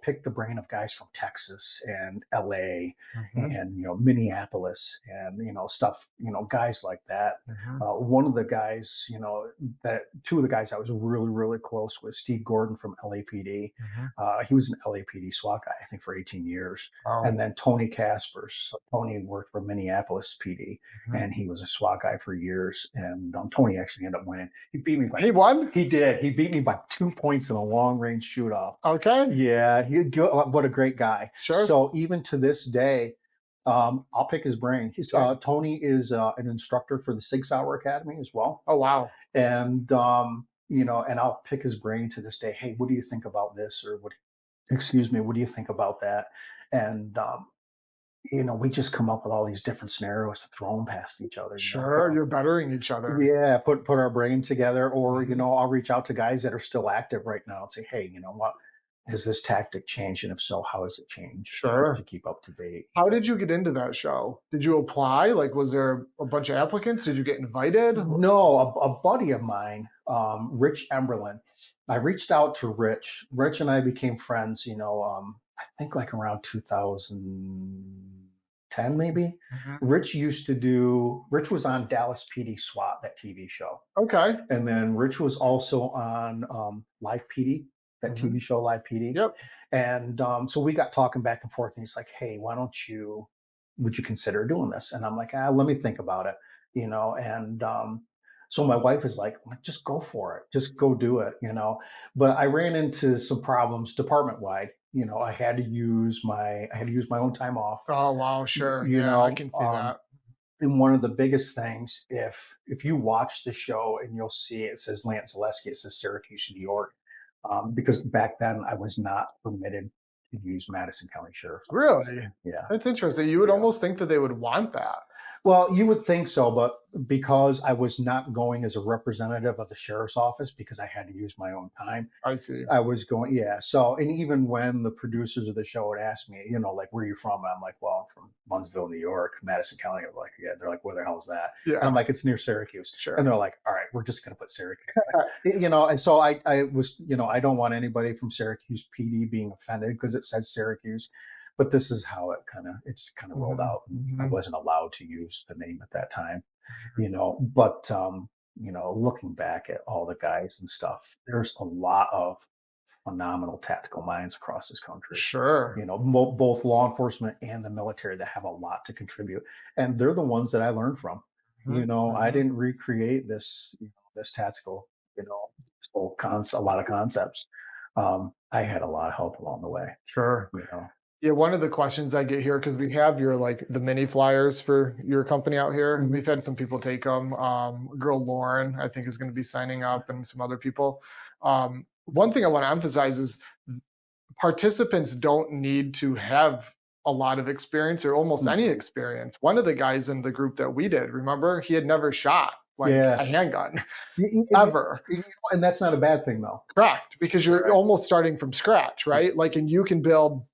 pick the brain of guys from Texas and LA mhm, and Minneapolis and stuff, guys like that. mhm, One of the guys, that two of the guys I was really really close with, Steve Gordon from LAPD. mhm. He was an LAPD SWAT guy, I think, for 18 years. Wow. And then Tony Caspers. So Tony worked for Minneapolis PD, Mhm. and he was a SWAT guy for years. And Tony actually ended up winning. He beat me by He won? he did. He beat me by 2 points in a long range shoot off. Okay. Yeah, what a great guy. Sure. So even to this day, I'll pick his brain. Okay. Tony is an instructor for the Sig Sauer Academy as well, Oh, wow. and and I'll pick his brain to this day. Hey, what do you think about this? Or what? Excuse me, what do you think about that? And we just come up with all these different scenarios to throw them past each other. Sure, you're bettering each other. Yeah, put our brain together, or Mhm. I'll reach out to guys that are still active right now and say, hey, you know what, has this tactic changed, and if so, how has it changed, just to Sure. keep up to date. How did you get into that show? Did you apply? Like, was there a bunch of applicants? Did you get invited? No, a buddy of mine, Rich Emberlin. I reached out to Rich. Rich and I became friends. I think like around 2010, maybe. Mhm. Rich was on Dallas PD SWAT, that TV show. Okay. And then Rich was also on Live PD, that Mhm. TV show Live PD. Yep. And so we got talking back and forth, and he's like, hey, would you consider doing this? And I'm like, let me think about it. And So my wife is like, just go for it. Just go do it, But I ran into some problems department wide. I had to use my own time off. Oh, wow, y- sure. You Yeah, I know, can see um, that. and one of the biggest things, if you watch the show and you'll see it says Lance Zaleski, it says Syracuse, New York, because back then I was not permitted to use Madison County Sheriff's Office. Really? Yeah, That's interesting. You would yeah. almost think that they would want that. Well, you would think so, but because I was not going as a representative of the sheriff's office because I had to use my own time, I see. I was going, yeah. So, and even when the producers of the show would ask me, like, where are you from? And I'm like, well, I'm from Munnsville, New York, Madison County. I'm like, yeah. They're like, where the hell is that? And I'm Yeah, like, it's near Syracuse. And sure. they're like, all right, we're just going to put Syracuse. And so I was, I don't want anybody from Syracuse PD being offended because it says Syracuse. But this is how it's kind of rolled Mhm, out. And I mhm, wasn't allowed to use the name at that time, mhm. but looking back at all the guys and stuff, there's a lot of phenomenal tactical minds across this country. Sure. Both law enforcement and the military that have a lot to contribute, and they're the ones that I learned from. Mhm, I mhm. didn't recreate this tactical, a lot of concepts. I had a lot of help along the way. Sure. You know, Yeah, one of the questions I get here, because we have your like the mini flyers for your company out here. Mhm. We've had some people take them. Girl Lauren, I think, is going to be signing up, and some other people. One thing I want to emphasize is participants don't need to have a lot of experience or almost any Mhm. experience. One of the guys in the group that we did, remember, he had never shot like Yeah, a handgun and, ever. and that's not a bad thing though. Correct, because you're Right. almost starting from scratch, right? Like, and you can build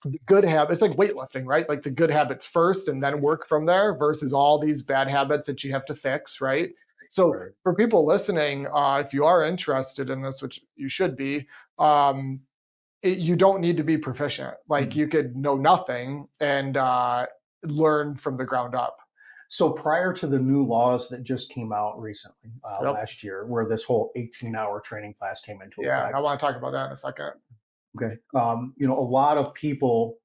the good habits. It's like weightlifting, right? Like the good habits first and then work from there versus all these bad habits that you have to fix, right? So Right. for people listening, if you are interested in this, which you should be, um, you don't need to be proficient. Like Mhm. you could know nothing and learn from the ground up. So prior to the new laws that just came out recently, Yep. last year, where this whole 18-hour training class came into Yeah, and I effect, want to talk about that in a second. okay, a lot of people,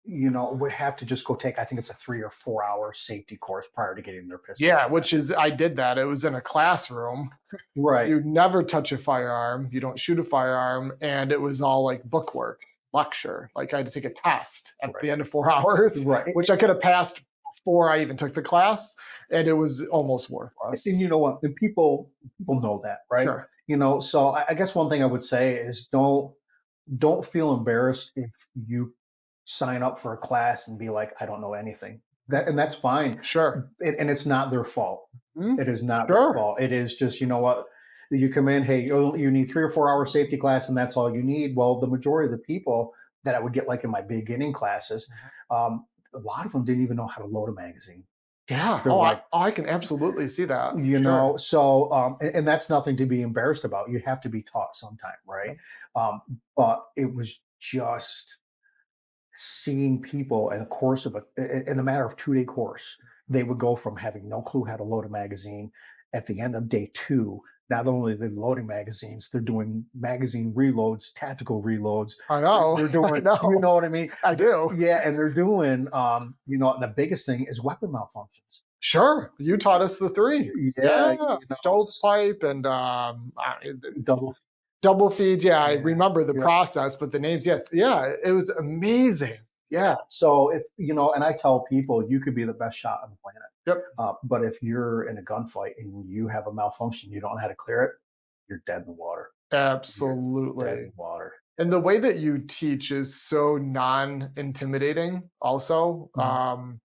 would have to just go take, I think it's a 3 or 4 hour safety course prior to getting their pistol Yeah, permit. which is I did that. It was in a classroom. Right, You never touch a firearm, you don't shoot a firearm, and it was all like bookwork, lecture. Like I had to take a test at right, the end of 4 hours, right. which I could have passed before I even took the class, and it was almost And worthless. you know what? And people know that, right? Sure. So I guess one thing I would say is don't feel embarrassed if you sign up for a class and be like, I don't know anything. That's fine. Sure. And it's not their fault. Mhm. It is not their Sure. fault. It is just, what, you come in, hey, you need 3 or 4 hour safety class, and that's all you need. Well, the majority of the people that I would get like in my beginning classes, a lot of them didn't even know how to load a magazine. Yeah. They're Oh, like, I can absolutely see that. Sure. so and that's nothing to be embarrassed about. You have to be taught sometime, right? Yep. um but it was just seeing people in a course of in the matter of 2-day course, they would go from having no clue how to load a magazine. At the end of day two, not only are they loading magazines, they're doing magazine reloads, tactical reloads. I they're, know. they're I doing, you know. know what I mean? I do. Yeah, and they're doing the biggest thing is weapon malfunctions. Sure. You taught us the three. Yeah, Yeah. Stovepipe and double. double feeds. Yeah, I Yeah, remember the yeah, process, but the names, yeah, yeah, it was amazing. yeah. Yeah. So if and I tell people, you could be the best shot on the planet, Yep. but if you're in a gunfight and you have a malfunction, you don't know how to clear it, you're dead in the water. You're dead in Absolutely. the water. And the way that you teach is so non-intimidating also. Mhm.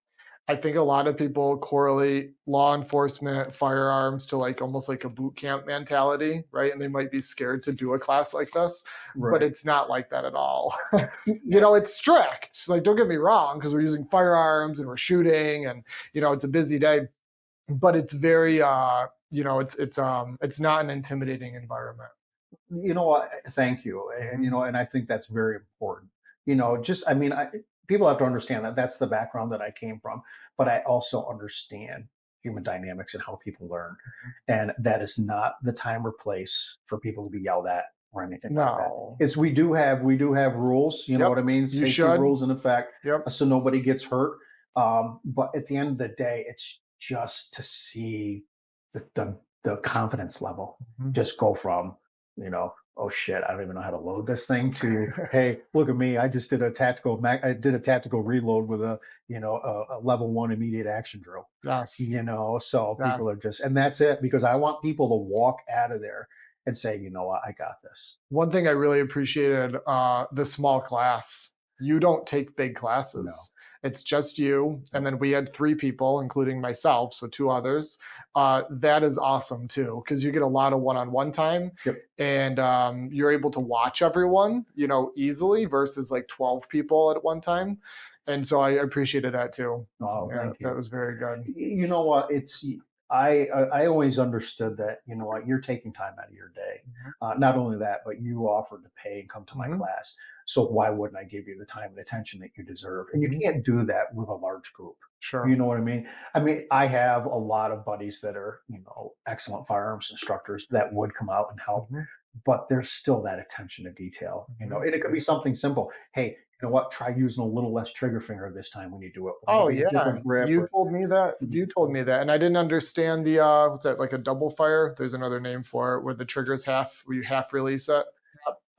I think a lot of people correlate law enforcement, firearms to like almost like a boot camp mentality, right? And they might be scared to do a class like this, but Right. it's not like that at all. Yeah. It's strict. Like, don't get me wrong, because we're using firearms and we're shooting and it's a busy day, but it's very it's not an intimidating environment. You know what? Thank you. And Mhm. and I think that's very important. Just I mean, people have to understand that that's the background that I came from, but I also understand human dynamics and how people learn. And that is not the time or place for people to be yelled at or anything like that. No. It's we do have rules, you know Yep. what I mean? You Safety should. rules in effect, Yep. so nobody gets hurt. But at the end of the day, it's just to see the the confidence level Mhm. just go from, oh shit, I don't even know how to load this thing to, hey, look at me. I just did I did a tactical reload with a level 1 immediate action drill. Yes. So Yes. people are just, and that's it, because I want people to walk out of there and say, you know what, I got this. One thing I really appreciated, the small class. You don't take big No. classes. It's just you, and then we had 3 people, including myself, so 2 others. That is awesome too, because you get a lot of one-on-one time, Yep. and you're able to watch everyone, easily versus like 12 people at one time. And so I appreciated that too. Oh, Yeah, thank that you. was very good. You know what? I always understood that, you know what, you're taking time out of your day. Mhm. Not only that, but you offered to pay and come to my Mhm. class. So why wouldn't I give you the time and attention that you deserve? And you Mhm. can't do that with a large group. Sure. You know what I mean? I mean, I have a lot of buddies that are, excellent firearms instructors that would come out and help, Mhm. but there's still that attention to detail, Mhm. and it could be something simple. Hey, you know what? Try using a little less trigger finger this time when you do it, or Oh maybe a yeah, different grip, you or told me that. You told me that, and I didn't understand the what's that, like a double fire? There's another name for it where the trigger's half, where you half release it.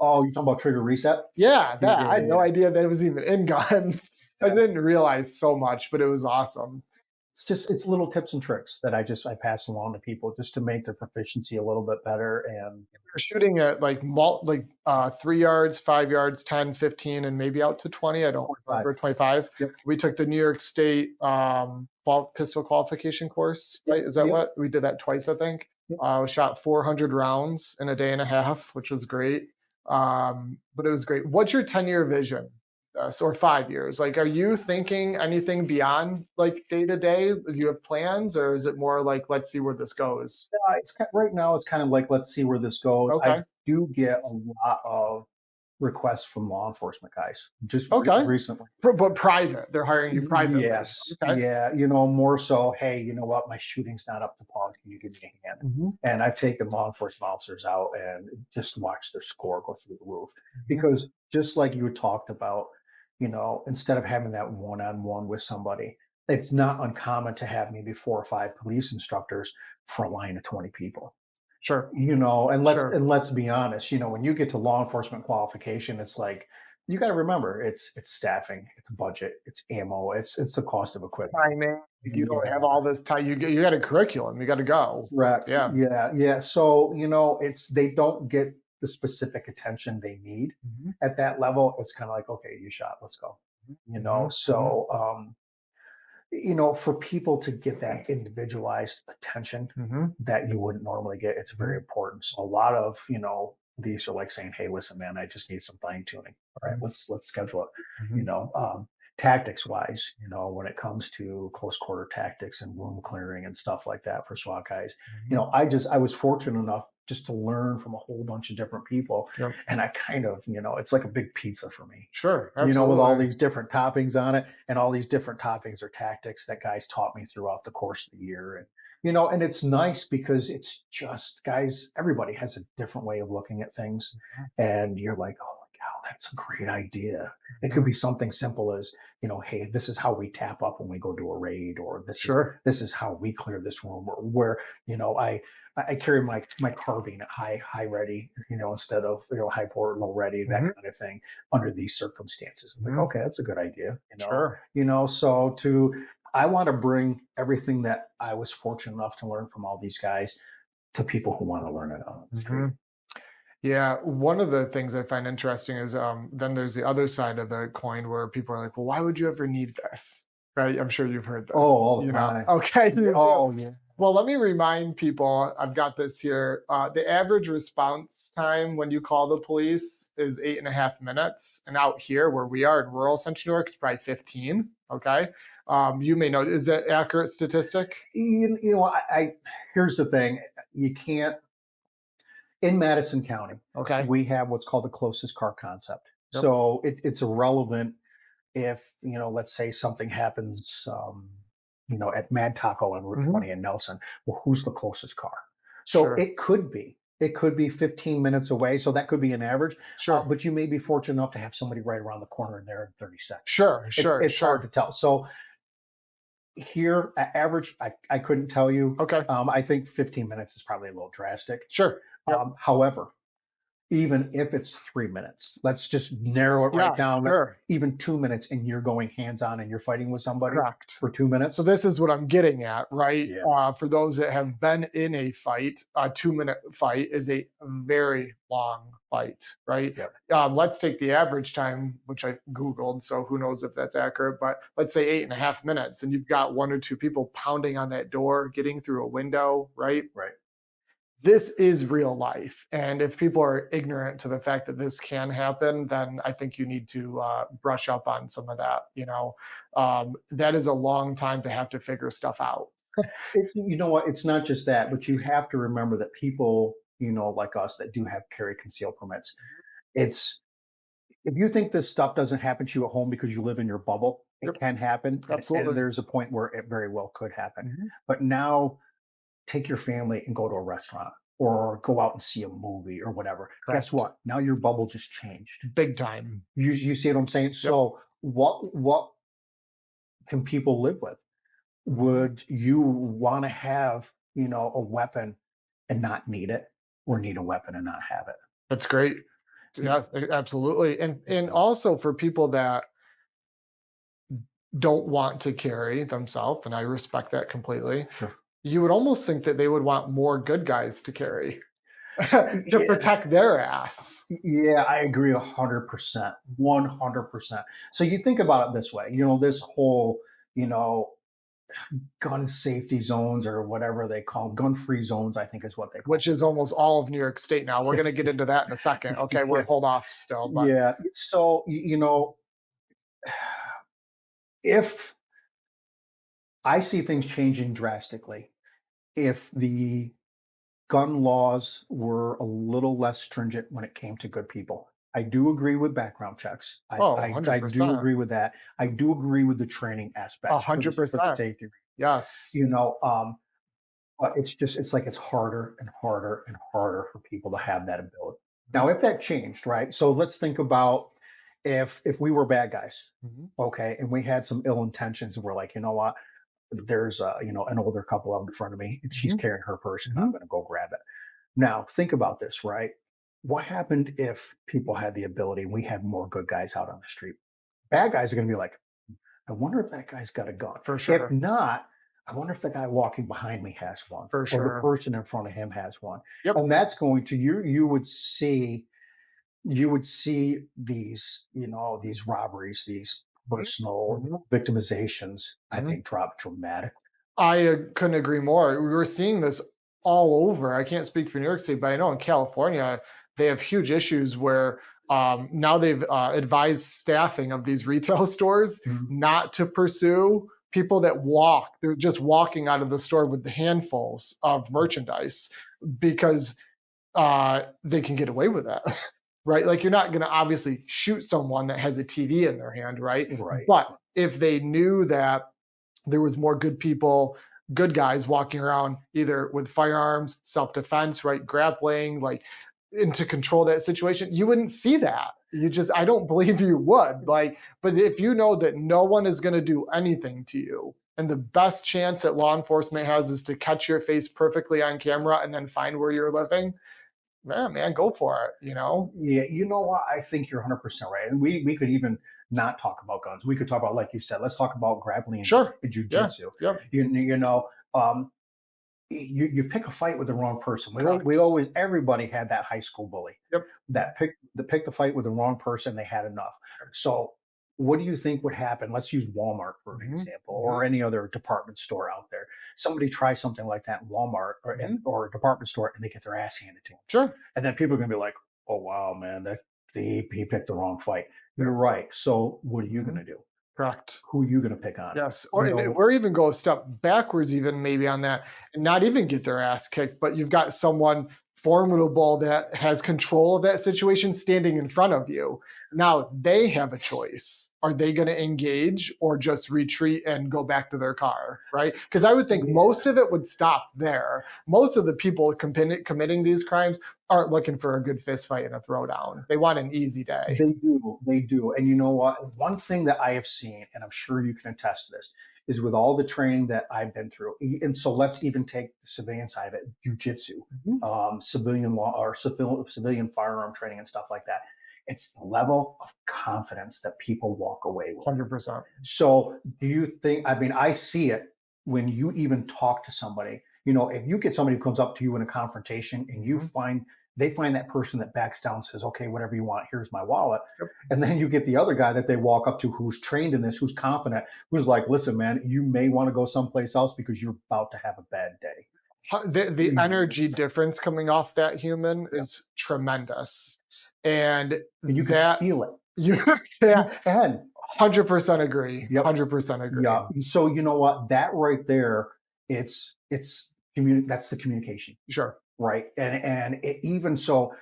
oh, you're talking about trigger reset? Yeah, Yeah, that yeah, I had yeah, no yeah. idea that was even in guns. I Yeah. didn't realize so much, but it was awesome. It's little tips and tricks that I pass along to people just to make their proficiency a little bit better. And We're shooting at like 3 yards, 5 yards, 10, 15, and maybe out to 20. I don't 25. remember, 25. Yep. We took the New York State pistol qualification course, Yep. right? Is that Yep. what we did that twice, I think. Yep. We shot 400 rounds in a day and a half, which was great. But it was great. What's your 10-year vision? Or 5 years? Like, are you thinking anything beyond like day to day? Do you have plans, or is it more like, let's see where this goes? Right now it's kind of like, let's see where this goes. I Okay. do get a lot of requests from law enforcement guys just Okay. recently. But private, they're hiring you privately. Yes, Okay. yeah, more so, hey, you know what, my shooting's not up to par. Can you give me a hand? Mhm, And I've taken law enforcement officers out and just watched their score go through the roof. mhm. Because just like you had talked about, instead of having that one-on-one with somebody, it's not uncommon to have maybe 4 or 5 police instructors for a line of 20 people. Sure, And let's sure. and let's be honest, when you get to law enforcement qualification, it's like you got to remember it's staffing, it's budget, it's ammo, it's the cost of equipment. Timing, you don't Yeah, have all this time. You got a curriculum, you gotta go. correct. Yeah. Yeah, yeah. So, it's they don't get the specific attention they need Mhm, at that level. It's kind of like, okay, you shot, let's go. mhm, mhm, For people to get that individualized attention mhm, that you wouldn't normally get, it's very mhm, important. So a lot of, these are like saying, hey, listen, man, I just need some fine tuning. All right, mhm, let's schedule it. mhm, You know, Tactics wise, when it comes to close quarter tactics and room clearing and stuff like that for SWAT guys, mhm. I was fortunate enough just to learn from a whole bunch of different people. Yep. And I kind of, it's like a big pizza for me, Sure, with all absolutely. these different toppings on it, and all these different toppings or tactics that guys taught me throughout the course of the year. And and it's nice because it's just, guys, everybody has a different way of looking at things, Mhm, and you're like, oh cow, that's a great idea. It could mhm. be something simple as, hey, this is how we tap up when we go to a raid, or Sure. this is how we clear this room, or where, I carry my carbine at high ready, instead of, high port low ready, that Mhm, kind of thing, under these circumstances. I'm like, mhm. okay, that's a good idea. Sure. So I want to bring everything that I was fortunate enough to learn from all these guys to people who want to learn it on the street. Mhm. Yeah, one of the things I find interesting is then there's the other side of the coin where people are like, well, why would you ever need this? Right? I'm sure you've heard Oh, this, all the time. Okay, you do. Oh, yeah. Well, let me remind people, I've got this here. The average response time when you call the police is 8.5 minutes. And out here where we are in rural Central New York, it's probably 15. Okay. You may know, is that accurate statistic? I here's the thing: you can't, in Madison County, Okay. we have what's called the closest car concept. Yep. So it's irrelevant if, let's say something happens, at Mad Taco on Route Hmm. 20 in Nelson. Well, who's the closest car? So Sure. it could be 15 minutes away. So that could be an average, Sure. but you may be fortunate enough to have somebody right around the corner and there in 30 seconds. Sure. It's Sure. it's hard Sure. to tell. So Here, average, I couldn't tell you. Okay. I think 15 minutes is probably a little drastic. Sure. Yep. However, even if it's 3 minutes, let's just narrow it Yeah, right down. sure. Even 2 minutes, and you're going hands-on and you're fighting with somebody Correct. for 2 minutes. So this is what I'm getting at, right? Yeah. For those that have been in a fight, a 2-minute fight is a very long fight, right? Yep. Let's take the average time, which I Googled, so who knows if that's accurate, but let's say 8.5 minutes, and you've got 1 or 2 people pounding on that door, getting through a window, right? Right. This is real life. And if people are ignorant to the fact that this can happen, then I think you need to brush up on some of that. That is a long time to have to figure stuff out. You know what? It's not just that, but you have to remember that people, like us that do have carry concealed permits, it's if you think this stuff doesn't happen to you at home because you live in your bubble, it Yep. can happen. Absolutely. And there's a point where it very well could happen. Mhm. But now take your family and go to a restaurant or go out and see a movie or whatever. Guess Correct. what? Now your bubble just changed. Big time. You see what I'm saying? So what can people live with? Would you want to have, a weapon and not need it, or need a weapon and not have it? That's great. Yeah, absolutely. And also for people that don't want to carry themselves, and I respect that completely, Sure. you would almost think that they would want more good guys to carry to Yeah, protect their ass. yeah, I agree 100%, 100%. So you think about it this way, this whole, you know, gun safety zones or whatever they call them, gun-free zones, I think is what they call Which is almost all of New York State now. We're going to get into that in a second. Okay, we're them. hold off still, but Yeah. So, if I see things changing drastically, if the gun laws were a little less stringent when it came to good people. I do agree with background checks. oh, I do 100%. agree with that. I do agree with the training A aspect hundred for the percent. safety. Yes. You know, um, but it's like it's harder and harder and harder for people to have that ability. Now, if that changed, right? So let's think about if we were bad guys, Mhm. okay, and we had some ill intentions, and we're like, you know what? There's an older couple out in front of me, and she's Mhm. carrying her purse, and I'm Mhm. going to go grab it. Now, think about this, right? What happened if people had the ability and we had more good guys out on the street? Bad guys are going to be like, I wonder if that guy's got a gun. For If sure. not, I wonder if the guy walking behind me has one For or the sure. person in front of him has one. Yep. And that's going to you would see these robberies, these Mhm. personal Mhm. victimizations, I Mhm. think drop dramatically. I couldn't agree more. We were seeing this all over. I can't speak for New York State, but I know in California they have huge issues where now they've advised staffing of these retail stores Mhm. not to pursue people that walk. They're just walking out of the store with the handfuls of merchandise because they can get away with that. Right? Like you're not going to obviously shoot someone that has a TV in their hand, right? Right. But if they knew that there was more good people, good guys walking around either with firearms, self-defense, right, grappling, like, and to control that situation, you wouldn't see that. I don't believe you would. Like, but if you know that no one is going to do anything to you, and the best chance that law enforcement has is to catch your face perfectly on camera and then find where you're living, man, go for it. Yeah, you know what? I think you're 100% right. And we could even not talk about guns. We could talk about, like you said, let's talk about grappling Sure. and Yeah. jujitsu. Yep. You know, you pick a fight with the wrong person. We Correct. always everybody had that high school bully Yep. that picked the fight with the wrong person. They had enough. So what do you think would happen? Let's use Walmart for an Mhm. example, Mhm. or any other department store out there. Somebody tries something like that in Walmart Mhm. or a department store, and they get their ass handed to them. Sure. And then people are going to be like, "Oh wow, man, he picked the wrong fight." Yep. You're right. So what are you going Mhm. to do? Correct. Who are you going to pick on? Yes, or You and know, we're even go a step backwards even maybe on that and not even get their ass kicked, but you've got someone formidable that has control of that situation standing in front of you. Now they have a choice. Are they going to engage or just retreat and go back to their car, right? Because I would think yeah. most of it would stop there. Most of the people committing these crimes aren't looking for a good fist fight and a throwdown. They want an easy day. They do. And you know what? One thing that I have seen, and I'm sure you can attest to this, is with all the training that I've been through. And so let's even take the civilian side of it, jujitsu, civilian law or civilian firearm training and stuff like that. It's the level of confidence that people walk away with. 100%. So do you think, I mean, I see it when you even talk to somebody, you know, if you get somebody who comes up to you in a confrontation and you find, they find that person that backs down and says, okay, whatever you want, here's my wallet. Yep. And then you get the other guy that they walk up to who's trained in this, who's confident, who's like, listen, man, you may want to go someplace else because you're about to have a bad day. The energy difference coming off that human is tremendous. And you can feel it. You You can. 100% agree. Yep. 100% agree. Yeah. So you know what? That right there, that's the communication. Sure. Right. And even so,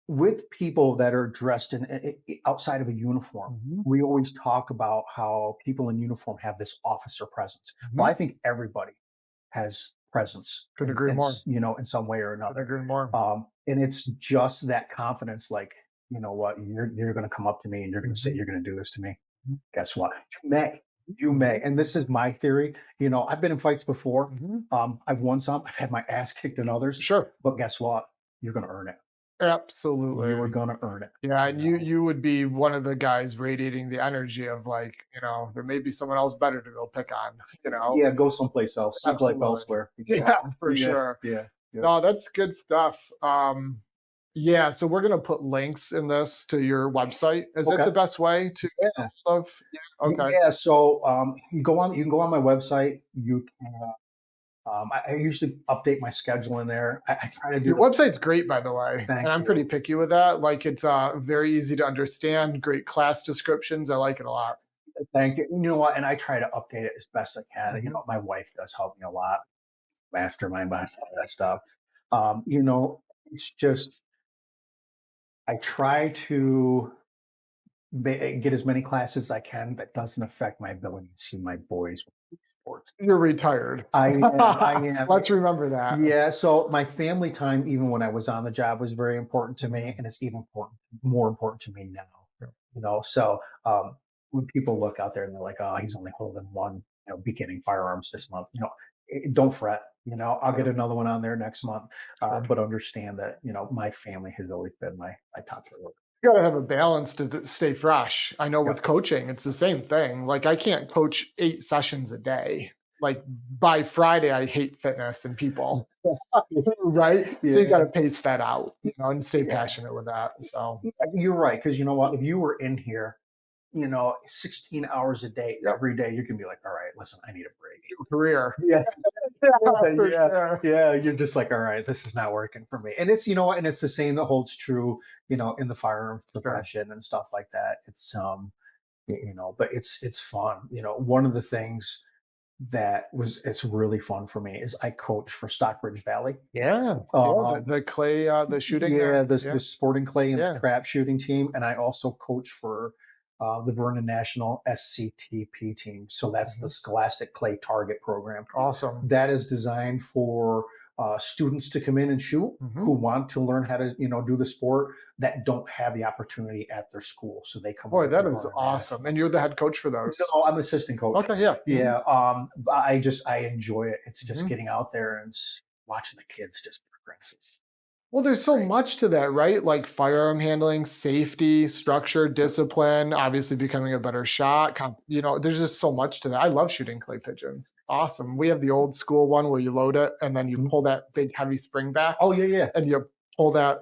with people that are dressed in outside of a uniform, we always talk about how people in uniform have this officer presence. Well, I think everybody has presence. Could agree more. You know, in some way or another. Could agree more. And it's just that confidence, like, you know what, you're going to come up to me and you're going to say you're going to do this to me. Guess what? You may. And this is my theory. You know, I've been in fights before. I've won some. I've had my ass kicked in others. Sure. But guess what? You're going to earn it. Absolutely. You were going to earn it. Yeah. And you would be one of the guys radiating the energy of, like, you know, there may be someone else better to go pick on, you know? Yeah. Go someplace else. Seek life elsewhere. Yeah, for sure. Yeah. No, that's good stuff. Yeah, so we're gonna put links in this to your website. Is that the best way to love? Yeah. Okay. Yeah. So you can go on my website. You can I usually update my schedule in there. I try to do your website's great, by the way. Thank and I'm you. pretty picky with that. Like, it's very easy to understand, great class descriptions. I like it a lot. Thank you. You know what? And I try to update it as best I can. You know, my wife does help me a lot, mastermind behind all that stuff. You know, it's just I try to get as many classes as I can that doesn't affect my ability to see my boys with sports. You're retired. I am. Let's remember that. Yeah. So my family time, even when I was on the job, was very important to me, and it's even more important to me now. You know, so when people look out there and they're like, "Oh, he's only holding one, you know, beginning firearms this month," you know, don't fret. You know, I'll get another one on there next month. But understand that, you know, my family has always been my top priority. You got to have a balance to stay fresh. I know with coaching, it's the same thing. Like, I can't coach 8 sessions a day. Like, by Friday, I hate fitness and people. Right? Yeah. So you got to pace that out, you know, and stay passionate with that. So you're right. Because you know what? If you were in here, you know, 16 hours a day, every day, you can be like, all right, listen, I need a break. Career. Yeah. Sure. Yeah. You're just like, all right, this is not working for me. And it's, you know what? And it's the same that holds true, you know, in the firearms profession and stuff like that. It's, you know, but it's fun. You know, one of the things it's really fun for me is I coach for Stockbridge Valley. Yeah. The clay, the shooting. Yeah. The sporting clay and the trap shooting team. And I also coach for the Vernon National SCTP team. So that's the Scholastic Clay Target Program. Awesome. That is designed for students to come in and shoot who want to learn how to, you know, do the sport that don't have the opportunity at their school. So they come. Boy, that is awesome. And you're the head coach for those? No, I'm assistant coach. Okay, yeah. Yeah. I enjoy it. It's just getting out there and watching the kids just progress. Well, there's so much to that, right? Like firearm handling, safety, structure, discipline, obviously becoming a better shot. You know, there's just so much to that. I love shooting clay pigeons. Awesome. We have the old school one where you load it and then you pull that big heavy spring back. Oh, yeah. And you pull that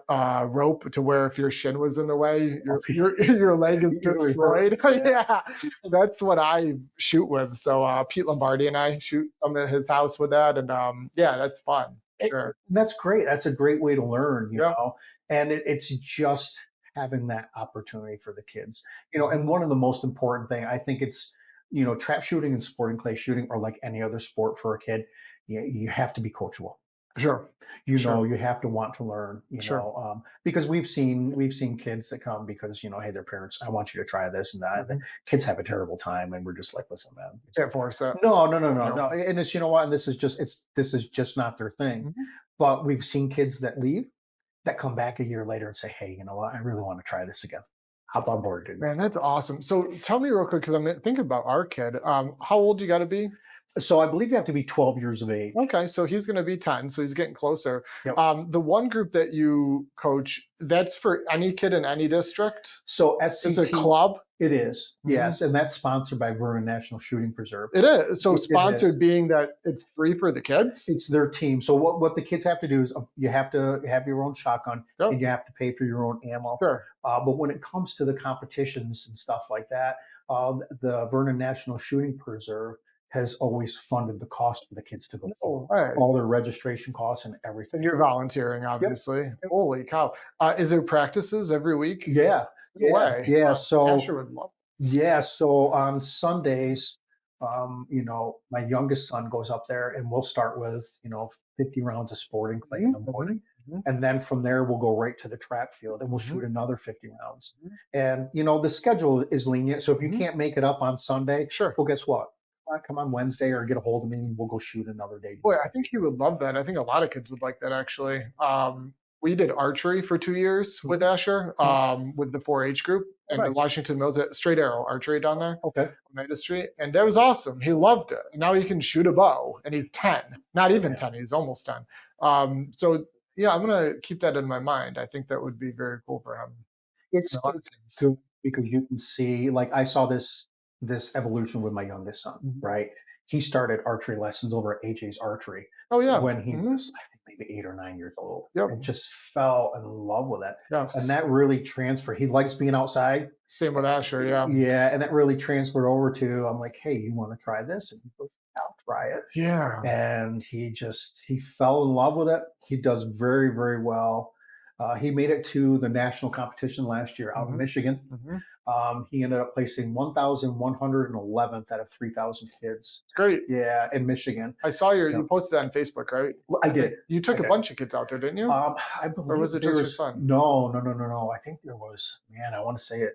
rope to where if your shin was in the way, your leg is destroyed. Yeah, that's what I shoot with. So Pete Lombardi and I shoot at his house with that. And yeah, that's fun. Sure. That's great. That's a great way to learn, you know, and it's just having that opportunity for the kids, you know, and one of the most important thing, I think it's, you know, trap shooting and sporting clay shooting are like any other sport for a kid. You have to be coachable. Sure. You know, you have to want to learn, you know, because we've seen kids that come because, you know, hey, their parents, I want you to try this and that. The kids have a terrible time. And we're just like, listen, man. Can't force it. No. And it's, you know what? And this is just not their thing. But we've seen kids that leave that come back a year later and say, hey, you know what? I really want to try this again. hop on board, dude. Man, that's awesome. So tell me real quick, because I'm thinking about our kid. How old you got to be? So I believe you have to be 12 years of age. Okay, so he's going to be 10, so he's getting closer. Yep. The one group that you coach, that's for any kid in any district? So It's a SCT, club? it is, Mhm. yes, and that's sponsored by Vernon National Shooting Preserve. It is. So It is. sponsored being that it's free for the kids? It's their team. So what the kids have to do is you have to have your own shotgun Yep. and you have to pay for your own ammo. Sure. But when it comes to the competitions and stuff like that, the Vernon National Shooting Preserve has always funded the cost for the kids to go. Oh, right. All their registration costs and everything. And you're volunteering, obviously. Holy cow. Is there practices every week? Yeah. No way. Yeah. So Asher would love this. yeah. So on Sundays, my youngest son goes up there and we'll start with, 50 rounds of sporting clay in the morning. Mhm. And then from there, we'll go right to the trap field and we'll Mhm. shoot another 50 rounds. Mhm. And, the schedule is lenient. So if you Mhm. can't make it up on Sunday, Sure. well, guess what? Come on Wednesday or get a hold of me and we'll go shoot another day. Boy, I think he would love that. I think a lot of kids would like that, actually. We did archery for 2 years with Asher, with the 4-H group and Nice. Washington Mills at Straight Arrow Archery down there Okay. on Main Street. And that was awesome. He loved it. And now he can shoot a bow and he's 10, not even Yeah. 10. He's almost 10. So yeah, I'm going to keep that in my mind. I think that would be very cool for him. It's A lot of things. good because you can see, like I saw this evolution with my youngest son, Mhm. right? He started archery lessons over at AJ's Archery Oh, yeah. when he Mhm. was, I think, maybe 8 or 9 years old, Yep. and just fell in love with it. Yes. And that really transferred. He likes being outside. Same with Asher. Yeah. Yeah, and that really transferred over to, I'm like, hey, you want to try this? And he goes, I'll try it. Yeah. And he fell in love with it. He does very, very well. He made it to the national competition last year out in Mhm. Michigan. Mhm. He ended up placing 1,111th out of 3,000 kids. It's great. Yeah, in Michigan. I saw Yeah. you posted that on Facebook, right? Well, I did. You took I a did. bunch of kids out there, didn't you? I believe was it there just your was son? no. I think there was, man, I want to say it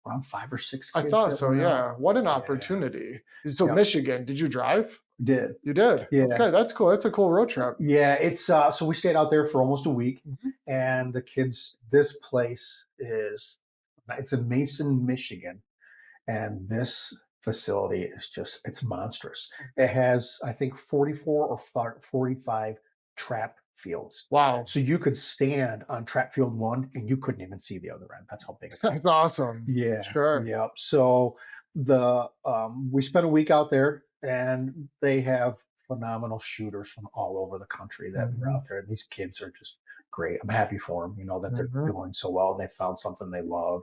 around 5 or 6 I kids thought that so, went out. yeah. What an Yeah. opportunity. So Yep. Michigan, did you drive? Did. You did? Yeah. Okay, that's cool. That's a cool road trip. Yeah, it's so we stayed out there for almost a week, Mhm. and the kids. This place it's in Mason, Michigan, and this facility is it's monstrous. It has, I think, 44 or 45 trap fields. Wow. So you could stand on trap field 1 and you couldn't even see the other end. That's how big it is. That's awesome. Yeah. Sure. Yep. So we spent a week out there, and they have phenomenal shooters from all over the country that were Mhm. out there. These kids are just great. I'm happy for them, that they're Mhm. doing so well. They found something they love.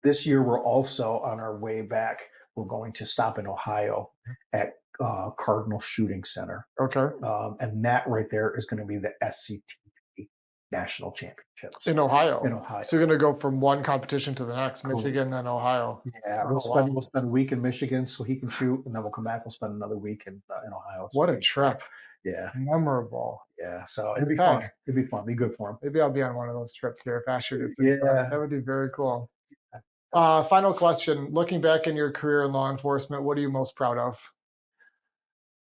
This year we're also on our way back. We're going to stop in Ohio at Cardinal Shooting Center. Okay. And that right there is going to be the SCT National Championships In Ohio. in Ohio. So you're going to go from one competition to the next, Cool. Michigan, then Ohio. Yeah, Oh, wow. we'll spend a week in Michigan so he can shoot, and then we'll come back. We'll spend another week in Ohio. So What a trip. yeah, Memorable. yeah. So it'd be Okay. fun. It'd be fun. Be good for him. Maybe I'll be on one of those trips here if Asher gets it. Yeah. That would be very cool. Final question. Looking back in your career in law enforcement, what are you most proud of?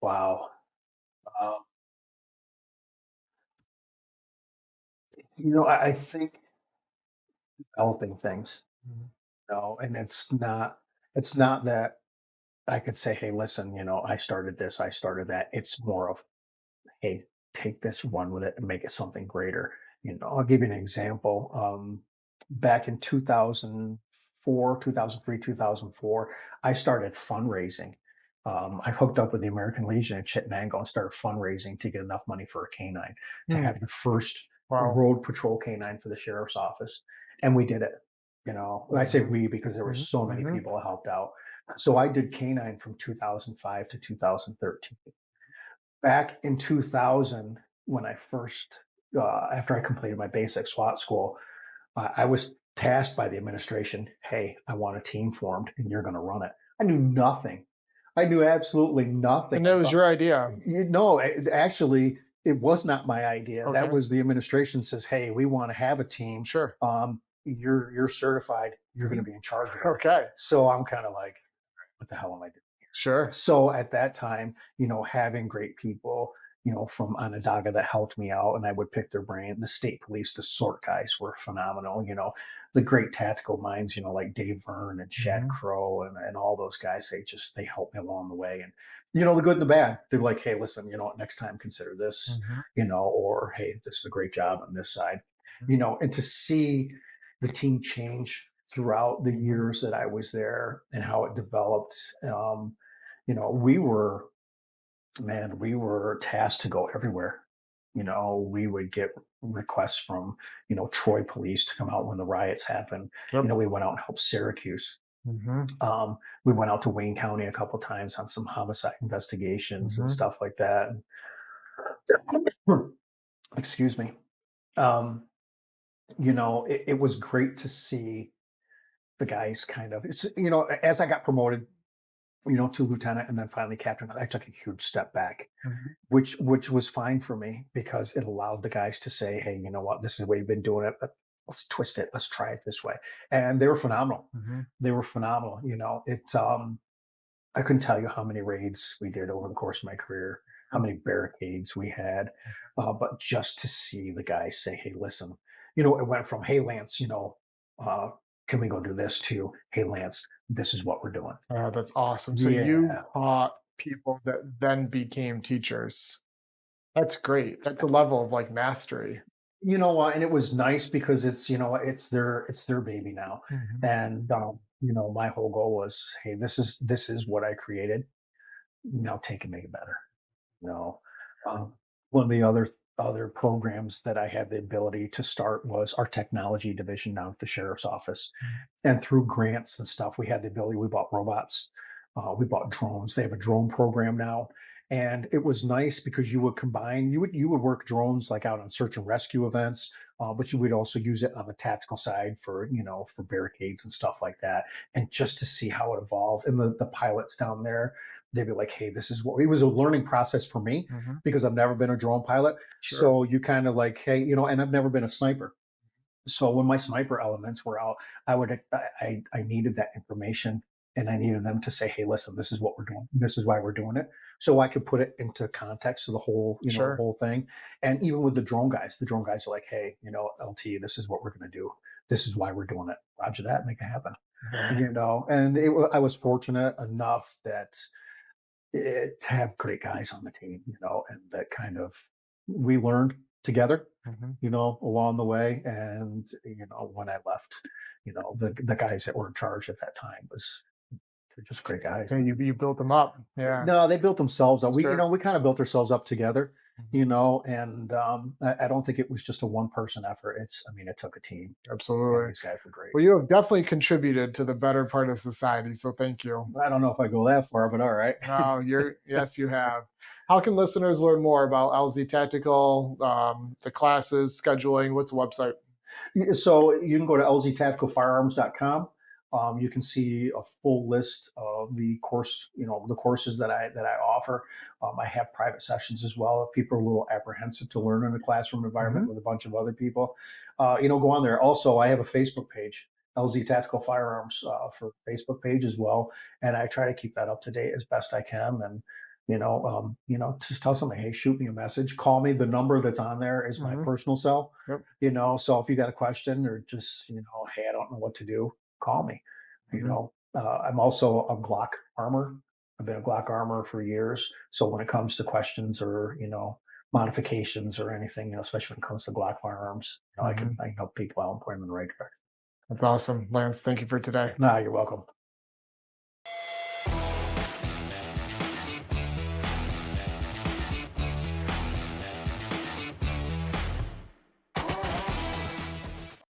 Wow. Uh, I think developing things. Mhm. And it's not that I could say, hey, listen, I started this, I started that. It's more of, hey, take this, run with it, and make it something greater. I'll give you an example. Back in 2004, 2003, 2004, I started fundraising. I hooked up with the American Legion in Chittenango and started fundraising to get enough money for a canine to Hmm. have the first Wow. road patrol canine for the sheriff's office. And we did it. And I say we because there were Mhm. so many Mhm. people that helped out. So I did canine from 2005 to 2013. Back in 2000, when I first, after I completed my basic SWAT school, I was tasked by the administration, hey, I want a team formed and you're going to run it. I knew nothing. I knew absolutely nothing. And that was your idea. No, actually, it was not my idea. That Okay. was the administration says, hey, we want to have a team. Sure. You're certified. You're going to be in charge of it. Okay. So I'm kind of like, what the hell am I doing? Sure. So at that time, having great people, from Onondaga that helped me out, and I would pick their brain. The state police, the SORT guys were phenomenal. The great tactical minds, like Dave Verne and Shad Mhm. Crow and all those guys. They helped me along the way. And the good and the bad. They're like, hey, listen, what, next time consider this, Mhm. or hey, this is a great job on this side, and to see the team change throughout the years that I was there and how it developed. We were, man, we were tasked to go everywhere. We would get requests from, Troy police to come out when the riots happened. Yep. We went out and helped Syracuse. Mhm. We went out to Wayne County a couple times on some homicide investigations and Mhm. stuff like that. Excuse me. Um, it was great to see the guys kind of, as I got promoted, to lieutenant and then finally captain, I took a huge step back, Mhm. which was fine for me because it allowed the guys to say, hey, you know what, this is the way you've been doing it, but let's twist it, let's try it this way. And they were phenomenal. Mhm. They were phenomenal. I couldn't tell you how many raids we did over the course of my career, how many barricades we had, but just to see the guys say, hey, listen, it went from, hey, Lance, uh, can we go do this, to, hey, Lance, this is what we're doing. That's awesome. So you Yeah. taught people that then became teachers. That's great. That's a level of like mastery. You know what? And it was nice because it's their baby now. Mhm. And my whole goal was, hey, this is what I created. Now take and make it better. You know, um, One of the other programs that I had the ability to start was our technology division down at the sheriff's office. Mhm. And through grants and stuff, we had the ability. We bought robots, we bought drones. They have a drone program now, and it was nice because you would combine. You would work drones like out on search and rescue events, but you would also use it on the tactical side for for barricades and stuff like that. And just to see how it evolved, and the pilots down there, they'd be like, "Hey, this is what." It was a learning process for me Mhm. because I've never been a drone pilot. Sure. So you kind of like, hey, and I've never been a sniper. So when my sniper elements were out, I needed that information, and I needed them to say, "Hey, listen, this is what we're doing. This is why we're doing it." So I could put it into context of the Sure. whole thing. And even with the drone guys are like, "Hey, LT, this is what we're going to do. This is why we're doing it. Roger that, make it happen." Yeah. And I was fortunate enough to have great guys on the team, and that kind of we learned together, Mhm. along the way. And when I left, the guys that were in charge at that time they're just great guys. Yeah, you built them up. Yeah. No, they built themselves up. We, Sure. we kind of built ourselves up together, Mhm. and I don't think it was just a one person effort. I mean, it took a team, and Absolutely. these guys were great. Well, you have definitely contributed to the better part of society, so thank you. I don't know if I go that far, but all right. No, yes, you have. How can listeners learn more about LZ Tactical, the classes, scheduling? What's the website? So you can go to lztacticalfirearms.com. You can see a full list of the courses that I offer. I have private sessions as well. If people are a little apprehensive to learn in a classroom environment Mhm. with a bunch of other people, go on there. Also, I have a Facebook page, LZ Tactical Firearms, for Facebook page as well, and I try to keep that up to date as best I can. And just tell somebody, hey, shoot me a message, call me. The number that's on there is my Mhm. personal cell. Yep. So if you got a question or just, hey, I don't know what to do, call me. Mhm. I'm also a Glock armor. I've been a Glock armor for years. So when it comes to questions or, modifications or anything, especially when it comes to Glock firearms, I can Mhm. help people out and point them in the right direction. That's awesome, Lance. Thank you for today. Nah, you're welcome.